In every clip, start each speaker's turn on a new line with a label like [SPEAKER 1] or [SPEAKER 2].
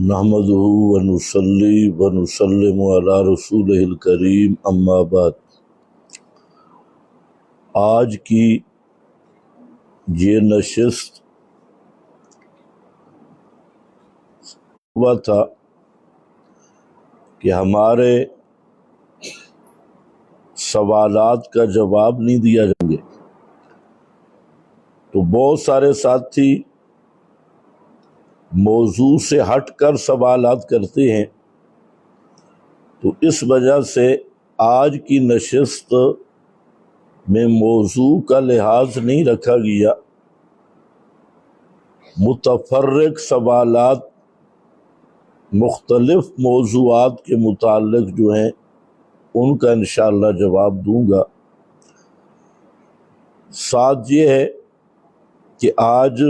[SPEAKER 1] نحمدہ ونصلی ونسلم علی رسولہ الکریم اما بعد۔ آج کی یہ نشست ہوا تھا کہ ہمارے سوالات کا جواب نہیں دیا جائیں گے، تو بہت سارے ساتھی موضوع سے ہٹ کر سوالات کرتے ہیں، تو اس وجہ سے آج کی نشست میں موضوع کا لحاظ نہیں رکھا گیا، متفرق سوالات مختلف موضوعات کے متعلق جو ہیں ان کا انشاءاللہ جواب دوں گا۔ ساتھ یہ ہے کہ آج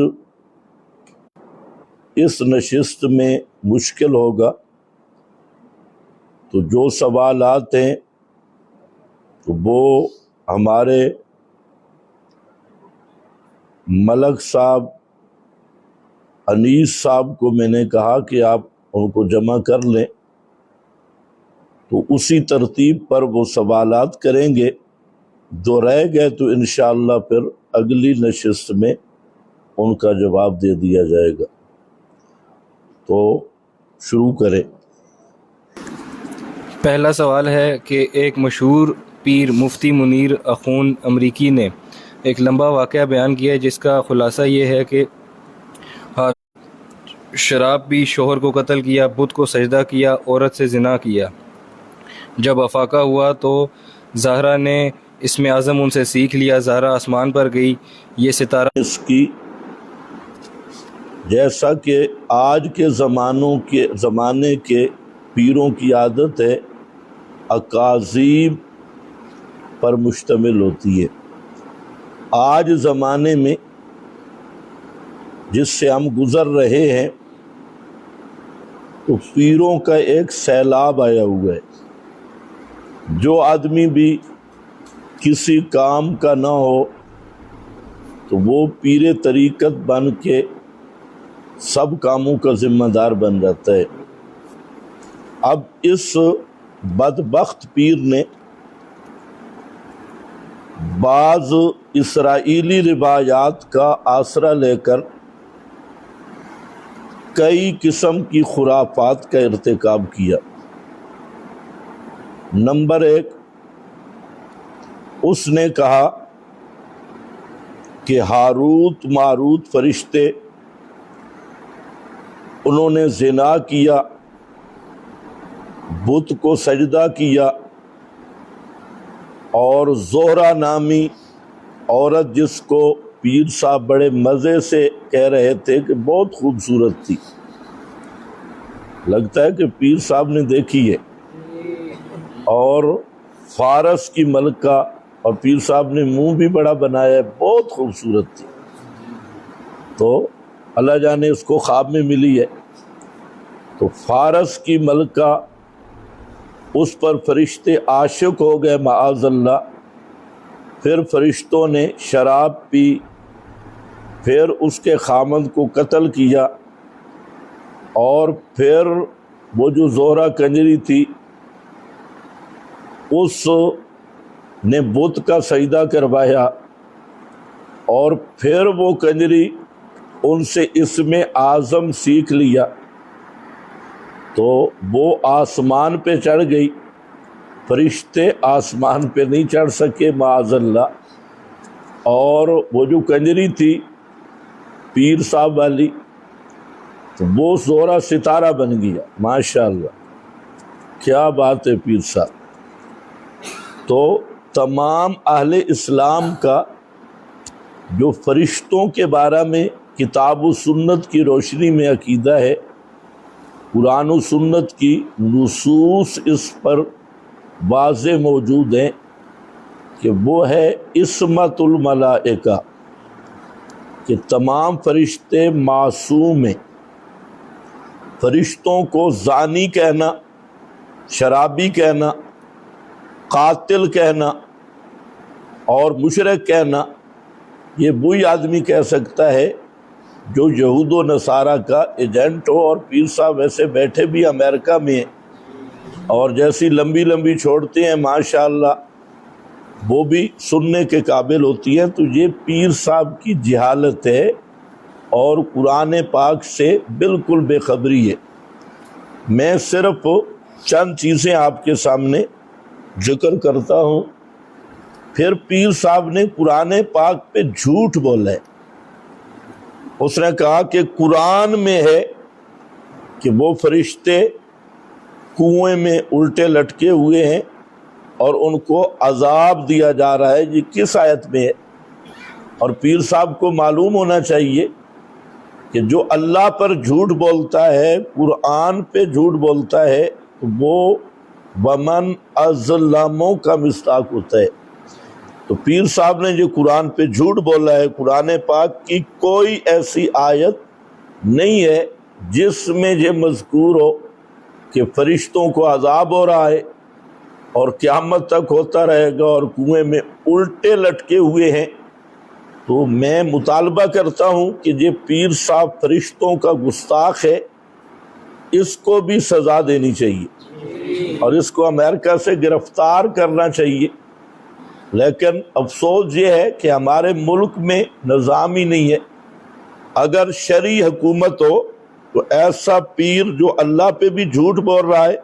[SPEAKER 1] اس نشست میں مشکل ہوگا، تو جو سوالات ہیں تو وہ ہمارے ملک صاحب انیس صاحب کو میں نے کہا کہ آپ ان کو جمع کر لیں، تو اسی ترتیب پر وہ سوالات کریں گے، جو رہ گئے تو انشاءاللہ پھر اگلی نشست میں ان کا جواب دے دیا جائے گا۔ تو شروع کریں۔
[SPEAKER 2] پہلا سوال ہے کہ ایک مشہور پیر مفتی منیر اخون امریکی نے ایک لمبا واقعہ بیان کیا ہے، جس کا خلاصہ یہ ہے کہ شراب پی، شوہر کو قتل کیا، بت کو سجدہ کیا، عورت سے زنا کیا۔ جب افاقہ ہوا تو زہرا نے اسم اعظم ان سے سیکھ لیا۔ زہرا آسمان پر گئی، یہ ستارہ
[SPEAKER 1] اس کی جیسا کہ آج کے زمانے کے پیروں کی عادت ہے، اکاذیب پر مشتمل ہوتی ہے۔ آج زمانے میں جس سے ہم گزر رہے ہیں تو پیروں کا ایک سیلاب آیا ہوا ہے۔ جو آدمی بھی کسی کام کا نہ ہو تو وہ پیر طریقت بن کے سب کاموں کا ذمہ دار بن جاتا ہے۔ اب اس بدبخت پیر نے بعض اسرائیلی روایات کا آسرا لے کر کئی قسم کی خرافات کا ارتکاب کیا۔ نمبر 1، اس نے کہا کہ ہاروت ماروت فرشتے انہوں نے زنا کیا، بت کو سجدہ کیا، اور زہرا نامی عورت جس کو پیر صاحب بڑے مزے سے کہہ رہے تھے کہ بہت خوبصورت تھی، لگتا ہے کہ پیر صاحب نے دیکھی ہے، اور فارس کی ملکہ، اور پیر صاحب نے منہ بھی بڑا بنایا ہے، بہت خوبصورت تھی، تو اللہ جانے اس کو خواب میں ملی ہے۔ تو فارس کی ملکہ، اس پر فرشتے عاشق ہو گئے معاذ اللہ، پھر فرشتوں نے شراب پی، پھر اس کے خامند کو قتل کیا، اور پھر وہ جو زہرا کنجری تھی اس نے بت کا سجدہ کروایا، اور پھر وہ کنجری ان سے اسم اعظم سیکھ لیا، تو وہ آسمان پہ چڑھ گئی۔ فرشتے آسمان پہ نہیں چڑھ سکے معاذ اللہ، اور وہ جو کنجری تھی پیر صاحب والی، تو وہ زہرا ستارہ بن گیا۔ ماشاءاللہ، کیا بات ہے پیر صاحب۔ تو تمام اہل اسلام کا جو فرشتوں کے بارے میں کتاب و سنت کی روشنی میں عقیدہ ہے، قرآن و سنت کی نصوص اس پر واضح موجود ہیں کہ وہ ہے عصمت الملائکہ، کہ تمام فرشتے معصوم ہیں۔ فرشتوں کو زانی کہنا، شرابی کہنا، قاتل کہنا اور مشرک کہنا، یہ وہی آدمی کہہ سکتا ہے جو یہود و نصارہ کا ایجنٹ ہو، اور پیر صاحب ویسے بیٹھے بھی امریکہ میں ہیں اور جیسی لمبی لمبی چھوڑتے ہیں ماشاءاللہ وہ بھی سننے کے قابل ہوتی ہیں، تو یہ پیر صاحب کی جہالت ہے اور قرآن پاک سے بالکل بے خبری ہے۔ میں صرف چند چیزیں آپ کے سامنے ذکر کرتا ہوں۔ پھر پیر صاحب نے قرآن پاک پہ جھوٹ بولا ہے۔ اس نے کہا کہ قرآن میں ہے کہ وہ فرشتے کنویں میں الٹے لٹکے ہوئے ہیں اور ان کو عذاب دیا جا رہا ہے۔ یہ کس آیت میں ہے؟ اور پیر صاحب کو معلوم ہونا چاہیے کہ جو اللہ پر جھوٹ بولتا ہے، قرآن پہ جھوٹ بولتا ہے، وہ ومن اظلموں کا مصداق ہوتا ہے۔ تو پیر صاحب نے جو قرآن پہ جھوٹ بولا ہے، قرآن پاک کی کوئی ایسی آیت نہیں ہے جس میں یہ مذکور ہو کہ فرشتوں کو عذاب ہو رہا ہے اور قیامت تک ہوتا رہے گا اور کنویں میں الٹے لٹکے ہوئے ہیں۔ تو میں مطالبہ کرتا ہوں کہ یہ پیر صاحب فرشتوں کا گستاخ ہے، اس کو بھی سزا دینی چاہیے اور اس کو امریکہ سے گرفتار کرنا چاہیے۔ لیکن افسوس یہ ہے کہ ہمارے ملک میں نظام ہی نہیں ہے۔ اگر شرعی حکومت ہو تو ایسا پیر جو اللہ پہ بھی جھوٹ بول رہا ہے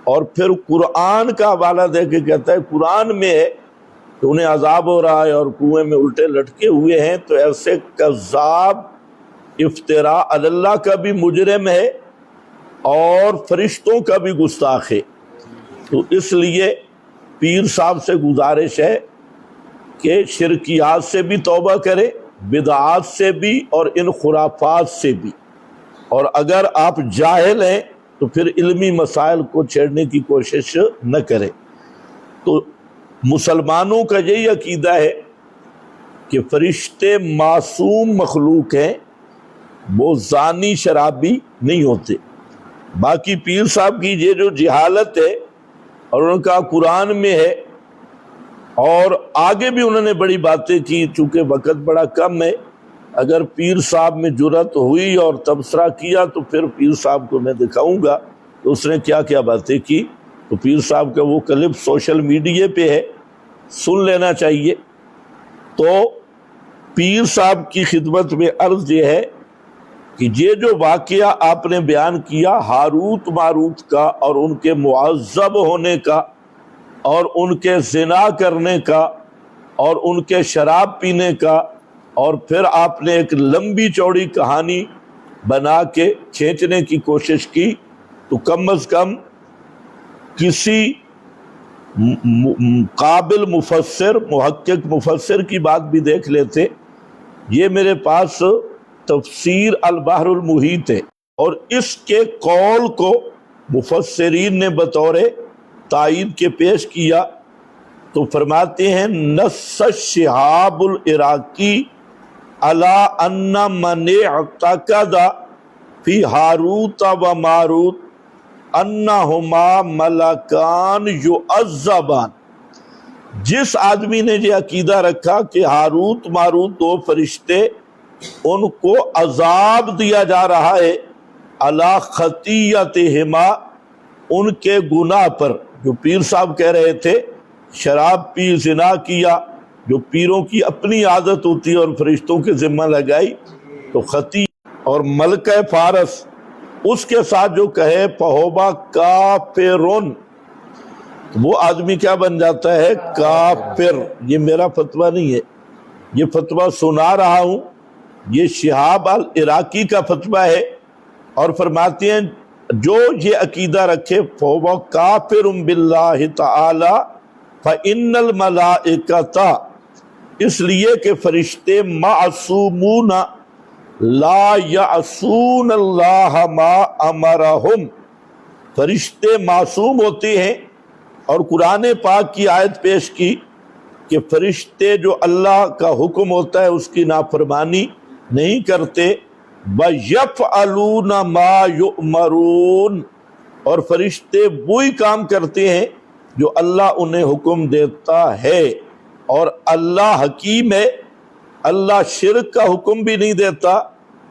[SPEAKER 1] اور پھر قرآن کا حوالہ دے کے کہتا ہے قرآن میں ہے کہ انہیں عذاب ہو رہا ہے اور کنویں میں الٹے لٹکے ہوئے ہیں، تو ایسے کذاب افتراء علی اللہ کا بھی مجرم ہے اور فرشتوں کا بھی گستاخ ہے۔ تو اس لیے پیر صاحب سے گزارش ہے کہ شرکیات سے بھی توبہ کرے، بدعات سے بھی اور ان خرافات سے بھی، اور اگر آپ جاہل ہیں تو پھر علمی مسائل کو چھیڑنے کی کوشش نہ کریں۔ تو مسلمانوں کا یہی عقیدہ ہے کہ فرشتے معصوم مخلوق ہیں، وہ زانی شرابی نہیں ہوتے۔ باقی پیر صاحب کی یہ جو جہالت ہے اور ان کا قرآن میں ہے، اور آگے بھی انہوں نے بڑی باتیں کی، چونکہ وقت بڑا کم ہے، اگر پیر صاحب میں جرت ہوئی اور تبصرہ کیا تو پھر پیر صاحب کو میں دکھاؤں گا تو اس نے کیا کیا باتیں کی۔ تو پیر صاحب کا وہ کلپ سوشل میڈیا پہ ہے، سن لینا چاہیے۔ تو پیر صاحب کی خدمت میں عرض یہ ہے کہ یہ جو واقعہ آپ نے بیان کیا ہاروت ماروت کا اور ان کے معذب ہونے کا اور ان کے زنا کرنے کا اور ان کے شراب پینے کا، اور پھر آپ نے ایک لمبی چوڑی کہانی بنا کے کھینچنے کی کوشش کی، تو کم از کم کسی قابل مفسر، محقق مفسر کی بات بھی دیکھ لیتے۔ یہ میرے پاس تفسیر البحر المحیط ہے اور اس کے قول کو مفسرین نے بطور تائید کے پیش کیا، تو فرماتے ہیں نص شہاب العراقی علی ان من اعتقد فی ہاروت و ماروت انہما ملکان یعذبان، جس آدمی نے یہ عقیدہ رکھا کہ ہاروت ماروت دو فرشتے ان کو عذاب دیا جا رہا ہے علی خطیتہما، ان کے گناہ پر، جو پیر صاحب کہہ رہے تھے شراب پی، زنا کیا، جو پیروں کی اپنی عادت ہوتی ہے اور فرشتوں کے ذمہ لگائی، تو خطی اور ملکہ فارس اس کے ساتھ جو کہے فہوبا کافرون، وہ آدمی کیا بن جاتا ہے؟ کافر۔ یہ میرا فتویٰ نہیں ہے، یہ فتویٰ سنا رہا ہوں، یہ شہاب العراقی کا فتویٰ ہے، اور فرماتے ہیں جو یہ عقیدہ رکھے فہو کافر باللہ تعالی فإن الملائکۃ، اس لیے کہ فرشتے معصومون لا یعصون اللہ ما امرہم، فرشتے معصوم ہوتے ہیں، اور قرآن پاک کی آیت پیش کی کہ فرشتے جو اللہ کا حکم ہوتا ہے اس کی نافرمانی نہیں کرتے، وَيَفْعَلُونَ مَا يُؤْمَرُونَ، اور فرشتے وہی کام کرتے ہیں جو اللہ انہیں حکم دیتا ہے، اور اللہ حکیم ہے، اللہ شرک کا حکم بھی نہیں دیتا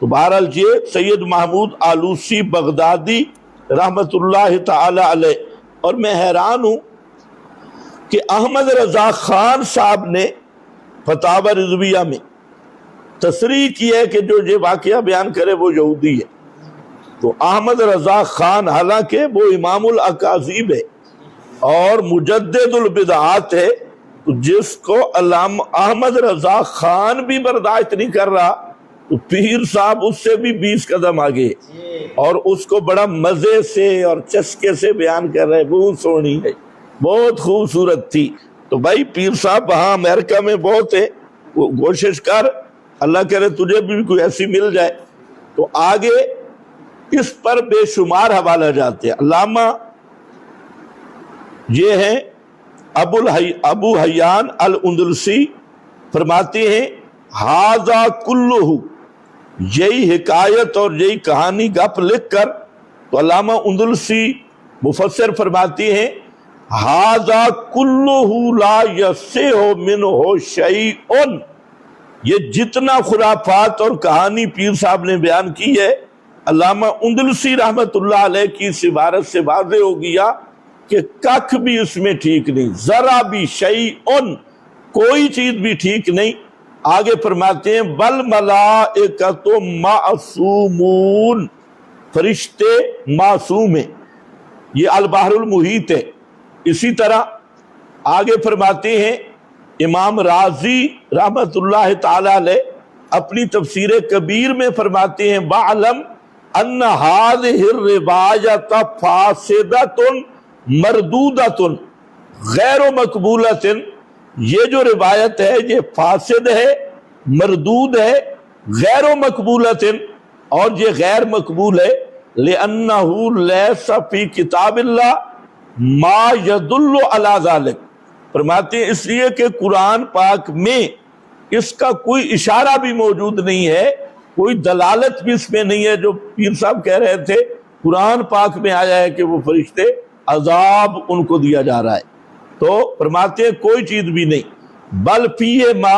[SPEAKER 1] تو بہرحال یہ سید محمود آلوسی بغدادی رحمت اللہ تعالی علیہ. اور میں حیران ہوں کہ احمد رضا خان صاحب نے فتاوی رضویہ میں تصریح کی ہے کہ جو یہ واقعہ بیان کرے وہ یہودی ہے. تو احمد رضا خان حالانکہ وہ امام الاکاذیب ہے اور مجدد البدعات ہے، تو جس کو علامہ احمد رضا خان بھی برداشت نہیں کر رہا تو پیر صاحب اس سے بھی 20 قدم آگے اور اس کو بڑا مزے سے اور چسکے سے بیان کر رہے. بہت سونی ہے، بہت خوبصورت تھی. تو بھائی پیر صاحب وہاں امریکہ میں بہت ہے، وہ کوشش کر، اللہ کرے تجھے بھی کوئی ایسی مل جائے. تو آگے اس پر بے شمار حوالہ جاتے ہیں. علامہ یہ ہیں ابو حیان الاندلسی فرماتے ہیں ہاذا کلہ، یہی حکایت اور یہی کہانی گپ لکھ کر. تو علامہ اندلسی مفسر فرماتے ہیں ہاذا کلہ لا یصح منہ شیء، یہ جتنا خرافات اور کہانی پیر صاحب نے بیان کی ہے، علامہ اندلسی رحمت اللہ علیہ کی اس عبارت سے واضح ہو گیا کہ کخ بھی اس میں ٹھیک نہیں، ذرا بھی شیء، کوئی چیز بھی ٹھیک نہیں. آگے فرماتے ہیں بل ملائکۃ معصومون، فرشتے معصوم ہیں. یہ البحر المحیط ہے. اسی طرح آگے فرماتے ہیں امام رازی رحمت اللہ تعالی علیہ اپنی تفسیر کبیر میں فرماتے ہیں وَعْلَمْ أَنَّ هَذِهِ الرِّوَایَةَ فَاسِدَةٌ مَرْدُودَةٌ غیر مقبولۃ، یہ جو روایت ہے یہ فاسد ہے، مردود ہے، غیر مقبولۃ، اور یہ غیر مقبول ہے لِأَنَّهُ لَيْسَ فِي کتاب اللہ ما يدل علی ذلک. فرماتے ہیں اس لیے کہ قرآن پاک میں اس کا کوئی اشارہ بھی موجود نہیں ہے، کوئی دلالت بھی اس میں نہیں ہے جو پیر صاحب کہہ رہے تھے قرآن پاک میں آیا ہے کہ وہ فرشتے عذاب ان کو دیا جا رہا ہے. تو فرماتے ہیں کوئی چیز بھی نہیں، بل فیہ ما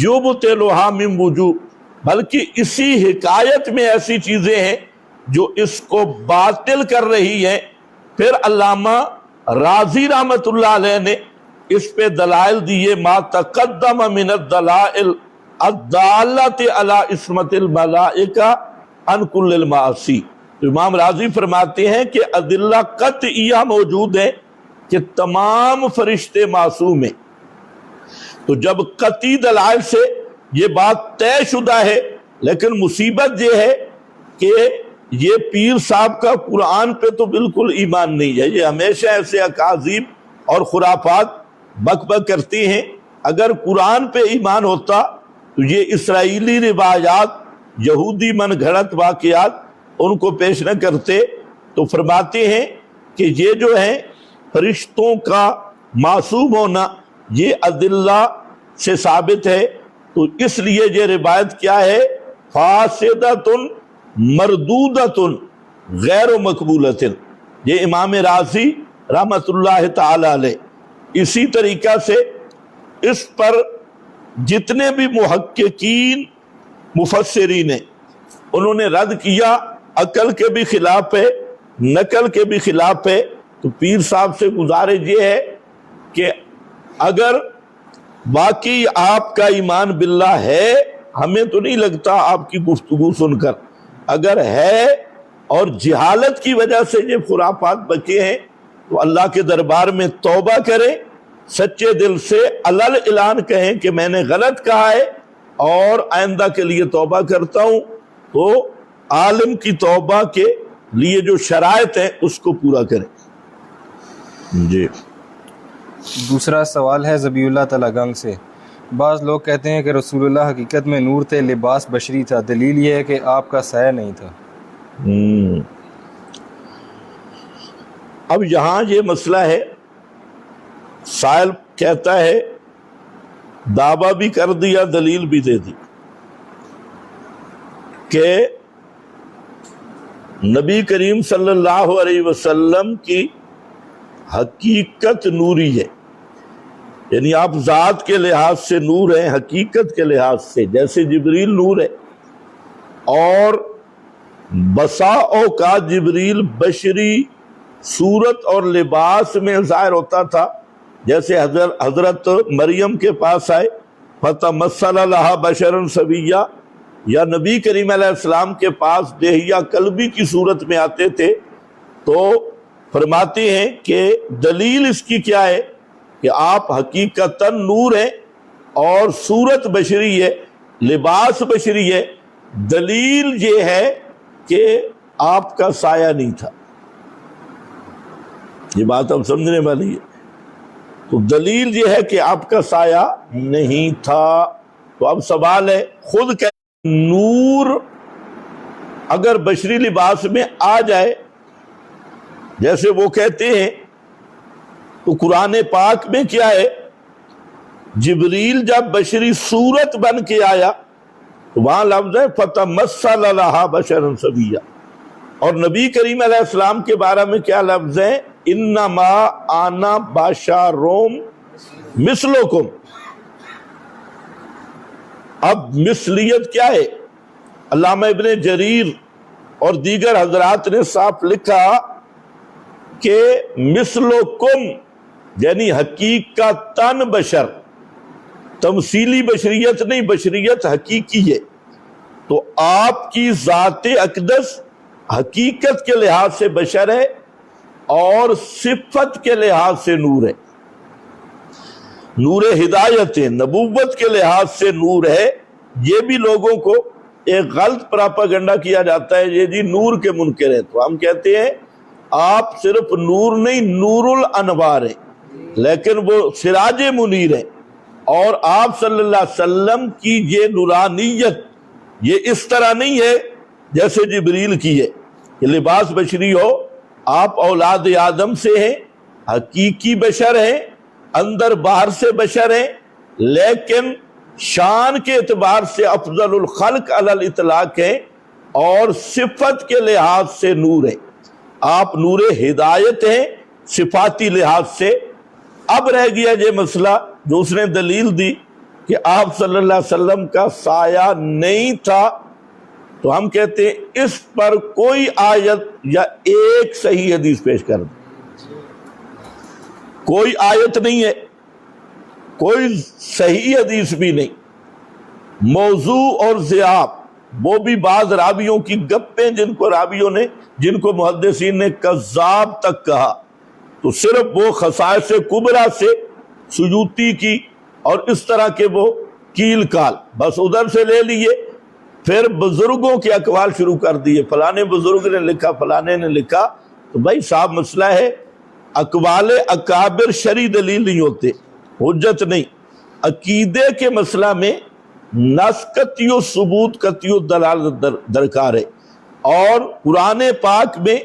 [SPEAKER 1] یبطلھا من وجوہ، بلکہ اسی حکایت میں ایسی چیزیں ہیں جو اس کو باطل کر رہی ہیں. پھر علامہ رازی رحمت اللہ علیہ نے اس پہ دلائل دیے ما تقدم من الدلائل الدالۃ علی عصمت الملائکہ عن کل المعاصی. تو امام رازی فرماتے ہیں کہ ادلہ قطعیہ موجود ہیں کہ تمام فرشتے معصوم ہیں. تو جب قطعی دلائل سے یہ بات طے شدہ ہے، لیکن مصیبت یہ ہے کہ یہ پیر صاحب کا قرآن پہ تو بالکل ایمان نہیں ہے، یہ ہمیشہ ایسے اکاذیب اور خرافات بک بک کرتی ہیں. اگر قرآن پہ ایمان ہوتا تو یہ اسرائیلی روایات، یہودی من گھڑت واقعات ان کو پیش نہ کرتے. تو فرماتے ہیں کہ یہ جو ہے فرشتوں کا معصوم ہونا یہ ادلہ سے ثابت ہے. تو اس لیے یہ روایت کیا ہے فاسدۃ مردودۃ غیر مقبولۃ. یہ امام رازی رحمت اللہ تعالی علیہ. اسی طریقہ سے اس پر جتنے بھی محققین مفسرین ہیں انہوں نے رد کیا، عقل کے بھی خلاف ہے، نقل کے بھی خلاف ہے. تو پیر صاحب سے گزارش یہ ہے کہ اگر واقعی آپ کا ایمان باللہ ہے، ہمیں تو نہیں لگتا آپ کی گفتگو سن کر، اگر ہے اور جہالت کی وجہ سے یہ خرافات بچے ہیں تو اللہ کے دربار میں توبہ کریں، سچے دل سے علل اعلان کہیں کہ میں نے غلط کہا ہے اور آئندہ کے لیے توبہ کرتا ہوں. تو عالم کی توبہ کے لیے جو شرائط ہیں اس کو پورا کریں. جی
[SPEAKER 2] دوسرا سوال ہے ذبیح اللہ تعالیٰ گنگ سے. بعض لوگ کہتے ہیں کہ رسول اللہ حقیقت میں نور تھے، لباس بشری تھا، دلیل یہ ہے کہ آپ کا سایہ نہیں تھا.
[SPEAKER 1] اب یہاں یہ مسئلہ ہے، سائل کہتا ہے دعویٰ بھی کر دیا دلیل بھی دے دی کہ نبی کریم صلی اللہ علیہ وسلم کی حقیقت نوری ہے، یعنی آپ ذات کے لحاظ سے نور ہیں، حقیقت کے لحاظ سے جیسے جبریل نور ہے. اور بسا اوقات جبریل بشری صورت اور لباس میں ظاہر ہوتا تھا، جیسے حضرت مریم کے پاس آئے فتمثل لہا بشرا سویا، یا نبی کریم علیہ السلام کے پاس دہیہ کلبی کی صورت میں آتے تھے، تو فرماتے ہیں کہ دلیل اس کی کیا ہے کہ آپ حقیقتاً نور ہیں اور صورت بشری ہے، لباس بشری ہے۔ دلیل یہ ہے کہ آپ کا سایہ نہیں تھا، یہ بات اب سمجھنے والی ہے۔ تو دلیل یہ ہے کہ آپ کا سایہ نہیں تھا۔ تو اب سوال ہے، خود کہ نور اگر بشری لباس میں آ جائے جیسے وہ کہتے ہیں، تو قرآن پاک میں کیا ہے، جبریل جب بشری صورت بن کے آیا تو وہاں لفظ ہے فتمثل لہا بشرا سویا، اور نبی کریم علیہ السلام کے بارے میں کیا لفظ ہے، انما انا بشر مثلکم۔ اب مثلیت کیا ہے؟ علامہ ابن جریر اور دیگر حضرات نے صاف لکھا کہ مثلکم یعنی حقیقتاً بشر، تمثیلی بشریت نہیں، بشریت حقیقی ہے۔ تو آپ کی ذات اقدس حقیقت کے لحاظ سے بشر ہے اور صفت کے لحاظ سے نور ہے، نور ہدایت ہے، نبوت کے لحاظ سے نور ہے۔ یہ بھی لوگوں کو ایک غلط پراپاگنڈا کیا جاتا ہے، یہ جی نور کے منکر ہے، تو ہم کہتے ہیں آپ صرف نور نہیں، نور الانوار ہیں، لیکن وہ سراج منیر ہے۔ اور آپ صلی اللہ علیہ وسلم کی یہ نورانیت یہ اس طرح نہیں ہے جیسے جبریل کی ہے کہ لباس بشری ہو۔ آپ اولاد آدم سے ہیں، حقیقی بشر ہیں، اندر باہر سے بشر ہیں، لیکن شان کے اعتبار سے افضل الخلق علی الاطلاق ہیں اور صفت کے لحاظ سے نور ہیں۔ آپ نور ہدایت ہیں صفاتی لحاظ سے۔ اب رہ گیا یہ مسئلہ جو اس نے دلیل دی کہ آپ صلی اللہ علیہ وسلم کا سایہ نہیں تھا، تو ہم کہتے ہیں اس پر کوئی آیت یا ایک صحیح حدیث پیش کر دیں۔ کوئی آیت نہیں ہے، کوئی صحیح حدیث بھی نہیں۔ موضوع اور ضیاف وہ بھی بعض راویوں کی گپیں جن کو محدثین نے کذاب تک کہا، تو صرف وہ خصائص کبریٰ سے سیوطی کی اور اس طرح کے وہ کیل کال بس ادھر سے لے لیے، پھر بزرگوں کے اقوال شروع کر دیے، فلانے بزرگ نے لکھا، فلانے نے لکھا۔ تو بھائی صاحب مسئلہ ہے، اقوال اکابر شرعی دلیل نہیں ہوتے، حجت نہیں۔ عقیدے کے مسئلہ میں نص قطعی و ثبوت قطعی و دلالت درکار ہے، اور قرآن پاک میں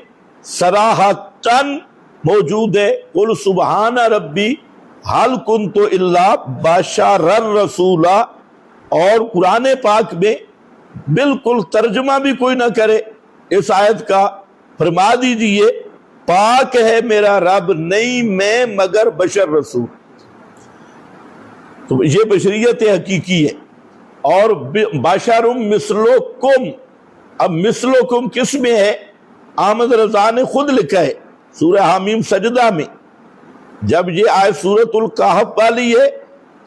[SPEAKER 1] صراحتاً موجود ہے قل سبحان ربی حل کنت الا بشرا رسولا، اور قرآن پاک میں بالکل ترجمہ بھی کوئی نہ کرے اس آیت کا، فرما دیجئے پاک ہے میرا رب، نہیں میں مگر بشر رسول۔ تو یہ بشریت حقیقی ہے۔ اور بشر مثلکم، اب مثلکم کس میں ہے؟ احمد رضا نے خود لکھا ہے سورہ حامیم سجدہ میں، جب یہ آیت سورۃ الکہف والی ہے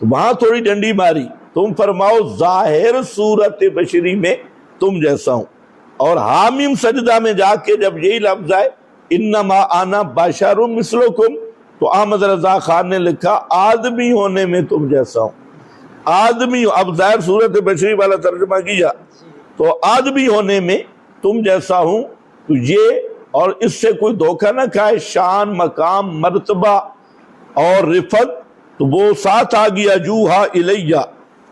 [SPEAKER 1] تو وہاں تھوڑی ڈنڈی ماری، تم فرماؤ ظاہر صورت بشری میں تم جیسا ہوں، اور حامیم سجدہ میں جا کے جب یہی لفظ آئے انما انا بشر مثلکم، تو احمد رضا خان نے لکھا آدمی ہونے میں تم جیسا ہوں، آدمی، اب ظاہر صورت بشری والا ترجمہ کیا تو آدمی ہونے میں تم جیسا ہوں۔ تو یہ، اور اس سے کوئی دھوکہ نہ کھائے، شان، مقام، مرتبہ اور رفت، تو وہ ساتھ آ گیا یوحا الیہ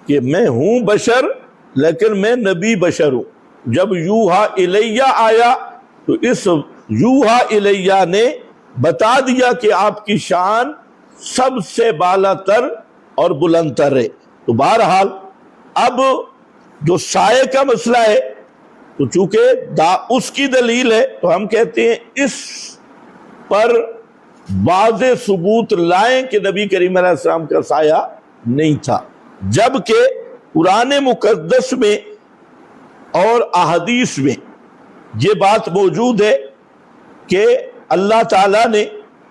[SPEAKER 1] کہ میں ہوں بشر لیکن میں نبی بشر ہوں۔ جب یوحا الیہ آیا تو اس یوحا الیہ نے بتا دیا کہ آپ کی شان سب سے بالا تر اور بلند تر ہے۔ تو بہرحال اب جو سائے کا مسئلہ ہے، تو چونکہ اس کی دلیل ہے تو ہم کہتے ہیں اس پر واضح ثبوت لائیں کہ نبی کریم علیہ السلام کا سایہ نہیں تھا، جبکہ قرآن مقدس میں اور احادیث میں یہ بات موجود ہے کہ اللہ تعالیٰ نے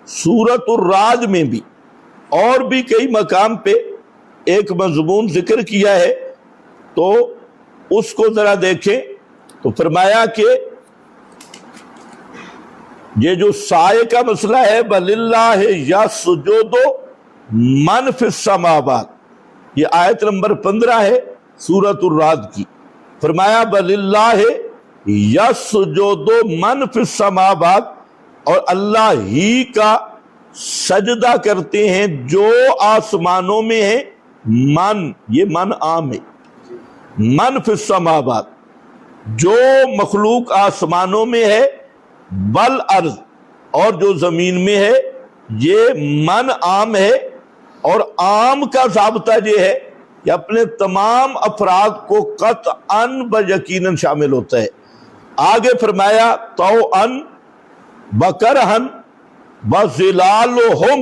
[SPEAKER 1] سورۃ الرعد میں بھی اور بھی کئی مقام پہ ایک مضمون ذکر کیا ہے، تو اس کو ذرا دیکھیں تو فرمایا کہ یہ جو سائے کا مسئلہ ہے وَلِلَّهِ يَسْجُدُ مَنْ فِي السَّمَاوَاتِ، یہ آیت نمبر 15 ہے سورۃ الرعد کی۔ فرمایا وَلِلَّهِ يَسْجُدُ مَنْ فِي السَّمَاوَاتِ، اور اللہ ہی کا سجدہ کرتے ہیں جو آسمانوں میں ہیں، من، یہ من عام ہے، من فی السماوات، جو مخلوق آسمانوں میں ہے، والارض، اور جو زمین میں ہے، یہ من عام ہے۔ اور عام کا ضابطہ یہ ہے کہ اپنے تمام افراد کو قطعاً و یقیناً شامل ہوتا ہے۔ آگے فرمایا طوعاً وکرہن وظلالہم،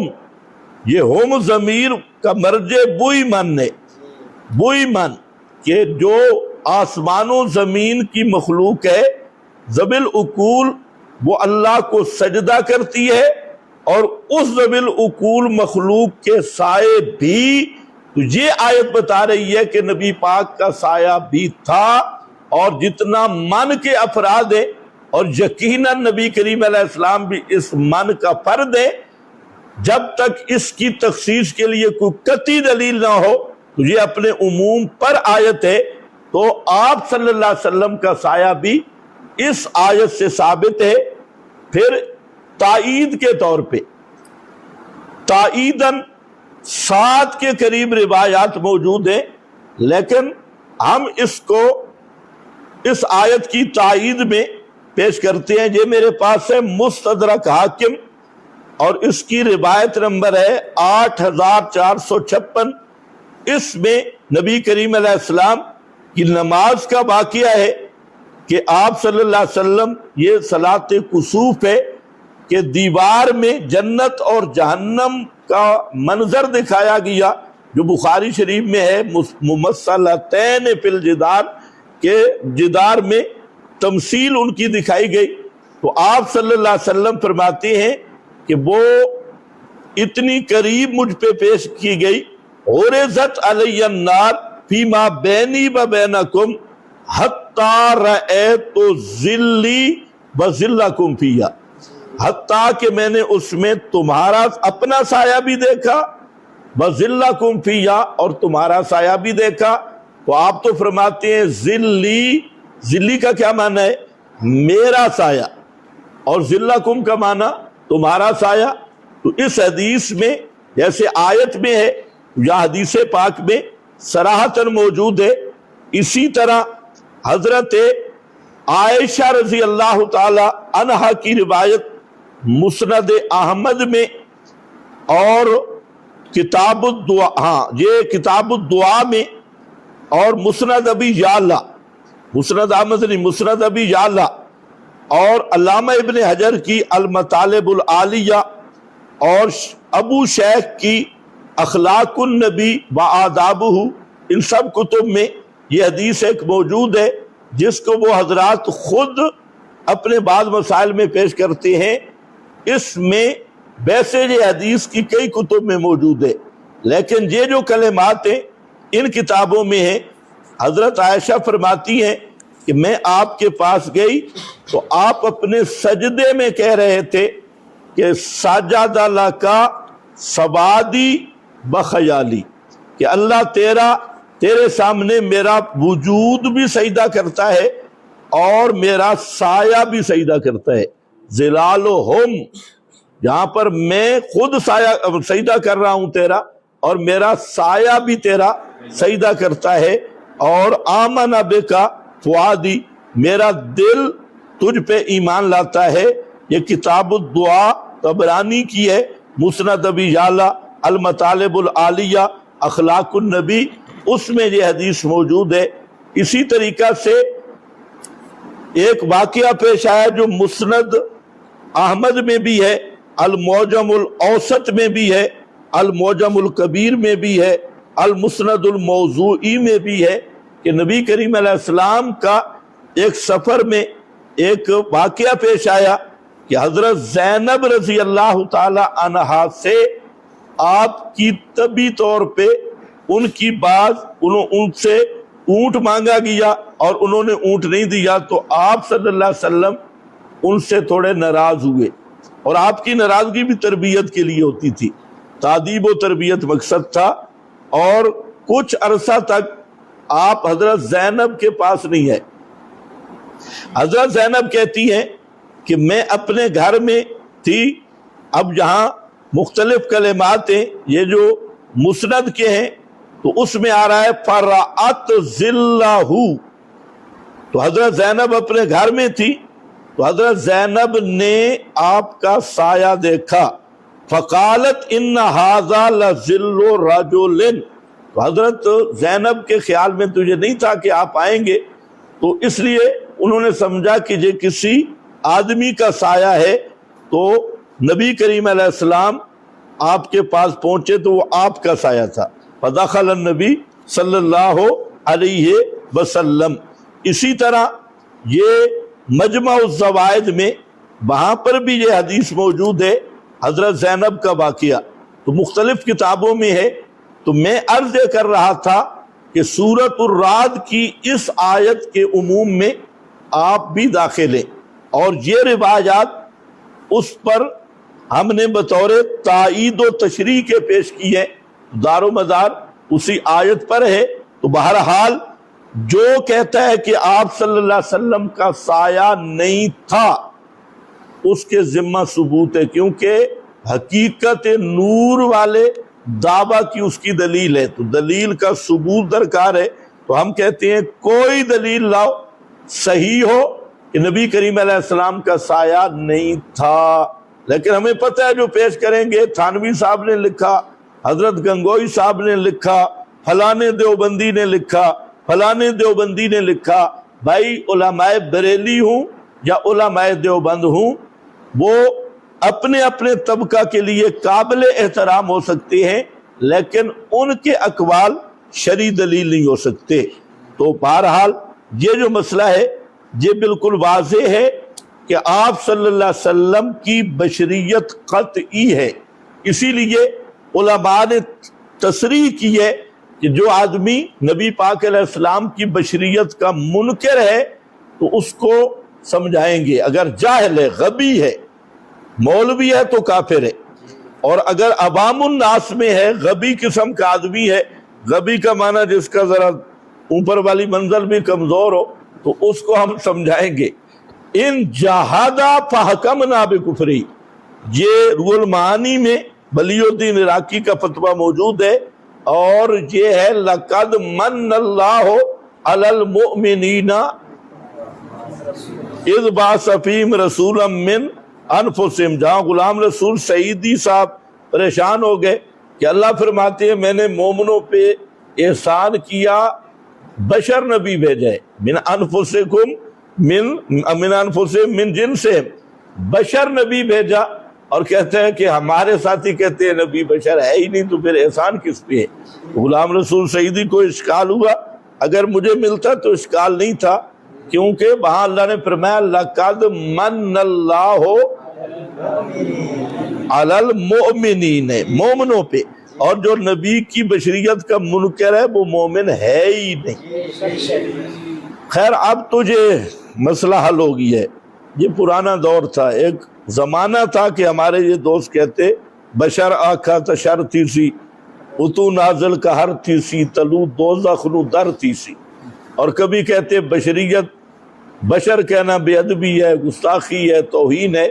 [SPEAKER 1] یہ ہم ضمیر کا مرجع بوئی من ہے، بوئی من، کہ جو آسمانوں زمین کی مخلوق ہے ذوی العقول وہ اللہ کو سجدہ کرتی ہے، اور اس ذوی العقول مخلوق کے سائے بھی، تو یہ آیت بتا رہی ہے کہ نبی پاک کا سایہ بھی تھا، اور جتنا من کے افراد ہیں، اور یقیناً نبی کریم علیہ السلام بھی اس من کا فرد ہے، جب تک اس کی تخصیص کے لیے کوئی قطعی دلیل نہ ہو تو یہ اپنے عموم پر آیت ہے۔ تو آپ صلی اللہ علیہ وسلم کا سایہ بھی اس آیت سے ثابت ہے۔ پھر تائید کے طور پہ تائیداً 7 کے قریب روایات موجود ہیں، لیکن ہم اس کو اس آیت کی تائید میں پیش کرتے ہیں۔ یہ میرے پاس ہے مستدرک حاکم، اور اس کی روایت نمبر ہے 8456۔ اس میں نبی کریم علیہ السلام کی نماز کا واقعہ ہے کہ آپ صلی اللہ علیہ وسلم، یہ صلاۃ کسوف ہے کہ دیوار میں جنت اور جہنم کا منظر دکھایا گیا، جو بخاری شریف میں ہے ممثلتین فی الجدار، کہ جدار میں تمثیل ان کی دکھائی گئی۔ تو آپ صلی اللہ علیہ وسلم فرماتے ہیں کہ وہ اتنی قریب مجھ پہ پیش کی گئی، عرضت علی النار فیما بینی و بینکم حتی رأیت ذلی و ذلکم فیہا، حتیٰ کہ میں نے اس میں تمہارا اپنا سایہ بھی دیکھا، و ذلکم فیہا، اور تمہارا سایہ بھی دیکھا۔ تو آپ تو فرماتے ہیں ذلی، ذلی کا کیا معنی ہے؟ میرا سایہ، اور ذلکم کا معنی تمہارا سایہ۔ تو اس حدیث میں جیسے آیت میں ہے یا حدیث پاک میں صراحتاً موجود ہے، اسی طرح حضرت عائشہ رضی اللہ تعالی عنہا کی روایت مسند احمد میں اور کتاب الدعا، یہ کتاب الدعا میں، اور مسند ابی یعلا، مسند احمد نہیں، مسند ابی یعلا، اور علامہ ابن حجر کی المطالب العالیہ، اور ابو شیخ کی اخلاق النبی و آدابہ، ان سب کتب میں یہ حدیث ایک موجود ہے جس کو وہ حضرات خود اپنے بعض مسائل میں پیش کرتے ہیں۔ اس میں ویسے یہ حدیث کی کئی کتب میں موجود ہے، لیکن یہ جو کلمات ہیں ان کتابوں میں ہیں۔ حضرت عائشہ فرماتی ہیں کہ میں آپ کے پاس گئی تو آپ اپنے سجدے میں کہہ رہے تھے کہ سجد لک سوادی بخیالی، کہ اللہ تیرے سامنے میرا وجود بھی سجدہ کرتا ہے اور میرا سایہ بھی سجدہ کرتا ہے۔ ظلالہم، جہاں پر میں خود سجدہ کر رہا ہوں تیرا، اور میرا سایہ بھی تیرا سجدہ کرتا ہے، اور آمن بکا فؤادی، میرا دل تجھ پہ ایمان لاتا ہے۔ یہ کتاب الدعا طبرانی کی ہے، مسند ابی یعلا، المطالب العالیہ، اخلاق النبی، اس میں یہ حدیث موجود ہے۔ اسی طریقہ سے ایک واقعہ پیش آیا جو مسند احمد میں بھی ہے، المعجم الاوسط میں بھی ہے، المعجم الکبیر میں بھی ہے، المسند الموضوعی میں بھی ہے، کہ نبی کریم علیہ السلام کا ایک سفر میں ایک واقعہ پیش آیا کہ حضرت زینب رضی اللہ تعالی عنہا سے آپ کی طبی طور پہ ان کی ان سے اونٹ مانگا گیا اور انہوں نے اونٹ نہیں دیا، تو آپ صلی اللہ علیہ وسلم ان سے تھوڑے ناراض ہوئے، اور آپ کی ناراضگی بھی تربیت کے لیے ہوتی تھی، تعدیب و تربیت مقصد تھا، اور کچھ عرصہ تک آپ حضرت زینب کے پاس نہیں ہے۔ حضرت زینب کہتی ہیں کہ میں اپنے گھر میں تھی، اب یہاں مختلف کلمات ہیں، یہ جو مسند کے ہیں تو اس میں آ رہا ہے فرعت ذلہ، تو حضرت زینب اپنے گھر میں تھی تو حضرت زینب نے آپ کا سایہ دیکھا، فقالت ان ھذا لذل رجل، تو حضرت زینب کے خیال میں تجھے نہیں تھا کہ آپ آئیں گے، تو اس لیے انہوں نے سمجھا کہ یہ کسی آدمی کا سایہ ہے، تو نبی کریم علیہ السلام آپ کے پاس پہنچے تو وہ آپ کا سایہ تھا، فدخل النبی صلی اللہ علیہ وسلم۔ اسی طرح یہ مجمع الزوائد میں وہاں پر بھی یہ حدیث موجود ہے، حضرت زینب کا واقعہ تو مختلف کتابوں میں ہے۔ تو میں عرض کر رہا تھا کہ سورۃ الرعد کی اس آیت کے عموم میں آپ بھی داخل ہیں، اور یہ روایات اس پر ہم نے بطور تائید و تشریح کے پیش کی ہے، دار و مدار اسی آیت پر ہے۔ تو بہرحال جو کہتا ہے کہ آپ صلی اللہ علیہ وسلم کا سایہ نہیں تھا اس کے ذمہ ثبوت ہے، کیونکہ حقیقت نور والے دعویٰ کی اس کی دلیل ہے، تو دلیل کا ثبوت درکار ہے۔ تو ہم کہتے ہیں کوئی دلیل لاؤ صحیح ہو کہ نبی کریم علیہ السلام کا سایہ نہیں تھا، لیکن ہمیں پتہ ہے جو پیش کریں گے، تھانوی صاحب نے لکھا، حضرت گنگوئی صاحب نے لکھا، فلانے دیوبندی نے لکھا، فلانے دیوبندی نے لکھا۔ بھائی علماء بریلی ہوں یا علماء دیوبند ہوں، وہ اپنے اپنے طبقہ کے لیے قابل احترام ہو سکتے ہیں، لیکن ان کے اقوال شرعی دلیل نہیں ہو سکتے۔ تو بہرحال یہ جو مسئلہ ہے یہ بالکل واضح ہے کہ آپ صلی اللہ علیہ وسلم کی بشریت قطعی ہے، اسی لیے علماء نے تصریح کی ہے کہ جو آدمی نبی پاک علیہ السلام کی بشریت کا منکر ہے تو اس کو سمجھائیں گے، اگر جاہل ہے، غبی ہے، مولوی ہے تو کافر ہے، اور اگر عوام الناس میں ہے، غبی قسم کا آدمی ہے، غبی کا معنی جس کا ذرا اوپر والی منزل بھی کمزور ہو، تو اس کو ہم سمجھائیں گے۔ ان جہادہ فحکمنا بکفری، یہ روح المعانی میں ولی الدین عراقی کا فتویٰ موجود ہے، اور یہ ہے لقد من اللہ علی المؤمنین اذ بعث فیہم رسولا من انفسہم، جہاں غلام رسول سعیدی صاحب پریشان ہو گئے کہ اللہ فرماتے ہیں میں نے مومنوں پہ احسان کیا، بشر نبی بھیجے، من انفسکم من انفسہم من جنسہم، بشر نبی بھیجا، اور کہتے ہیں کہ ہمارے ساتھی کہتے ہیں نبی بشر ہے ہی نہیں، تو پھر احسان کس پہ ہے؟ غلام رسول سعیدی کو اشکال ہوا، اگر مجھے ملتا تو اشکال نہیں تھا، کیونکہ وہاں اللہ نے فرمایا لقد من اللہ علی المؤمنین، مومنوں پہ، اور جو نبی کی بشریت کا منکر ہے وہ مومن ہے ہی نہیں۔ خیر اب تو یہ مسئلہ حل ہو گیا ہے، یہ پرانا دور تھا، ایک زمانہ تھا کہ ہمارے یہ دوست کہتے بشر آکھا تشر تیسی اتو نازل کا ہر تیسی تلو دوزخ نو در تیسی، اور کبھی کہتے بشریت، بشر کہنا بے ادبی ہے، گستاخی ہے، توہین ہے۔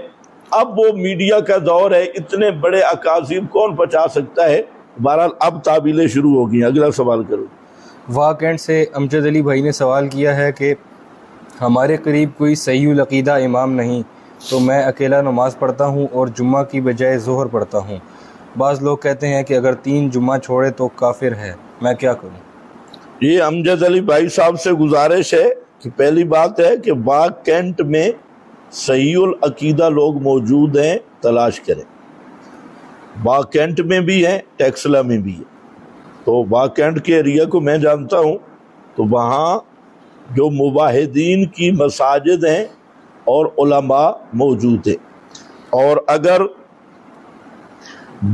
[SPEAKER 1] اب وہ میڈیا کا دور ہے، اتنے بڑے اکاذیب کون بچا سکتا ہے؟ بہرحال اب تعبیلیں شروع ہو گئی۔ اگلا سوال کرو۔
[SPEAKER 2] واکینڈ سے امجد علی بھائی نے سوال کیا ہے کہ ہمارے قریب کوئی صحیح العقیدہ امام نہیں، تو میں اکیلا نماز پڑھتا ہوں اور جمعہ کی بجائے ظہر پڑھتا ہوں۔ بعض لوگ کہتے ہیں کہ اگر 3 جمعہ چھوڑے تو کافر ہے، میں کیا کروں؟
[SPEAKER 1] یہ امجد علی بھائی صاحب سے گزارش ہے کہ پہلی بات ہے کہ واکینٹ میں صحیح العقیدہ لوگ موجود ہیں، تلاش کریں۔ واکینٹ میں بھی ہیں، ٹیکسلا میں بھی ہے۔ تو واکینٹ کے ایریا کو میں جانتا ہوں، تو وہاں جو مواحدین کی مساجد ہیں اور علماء موجود ہیں۔ اور اگر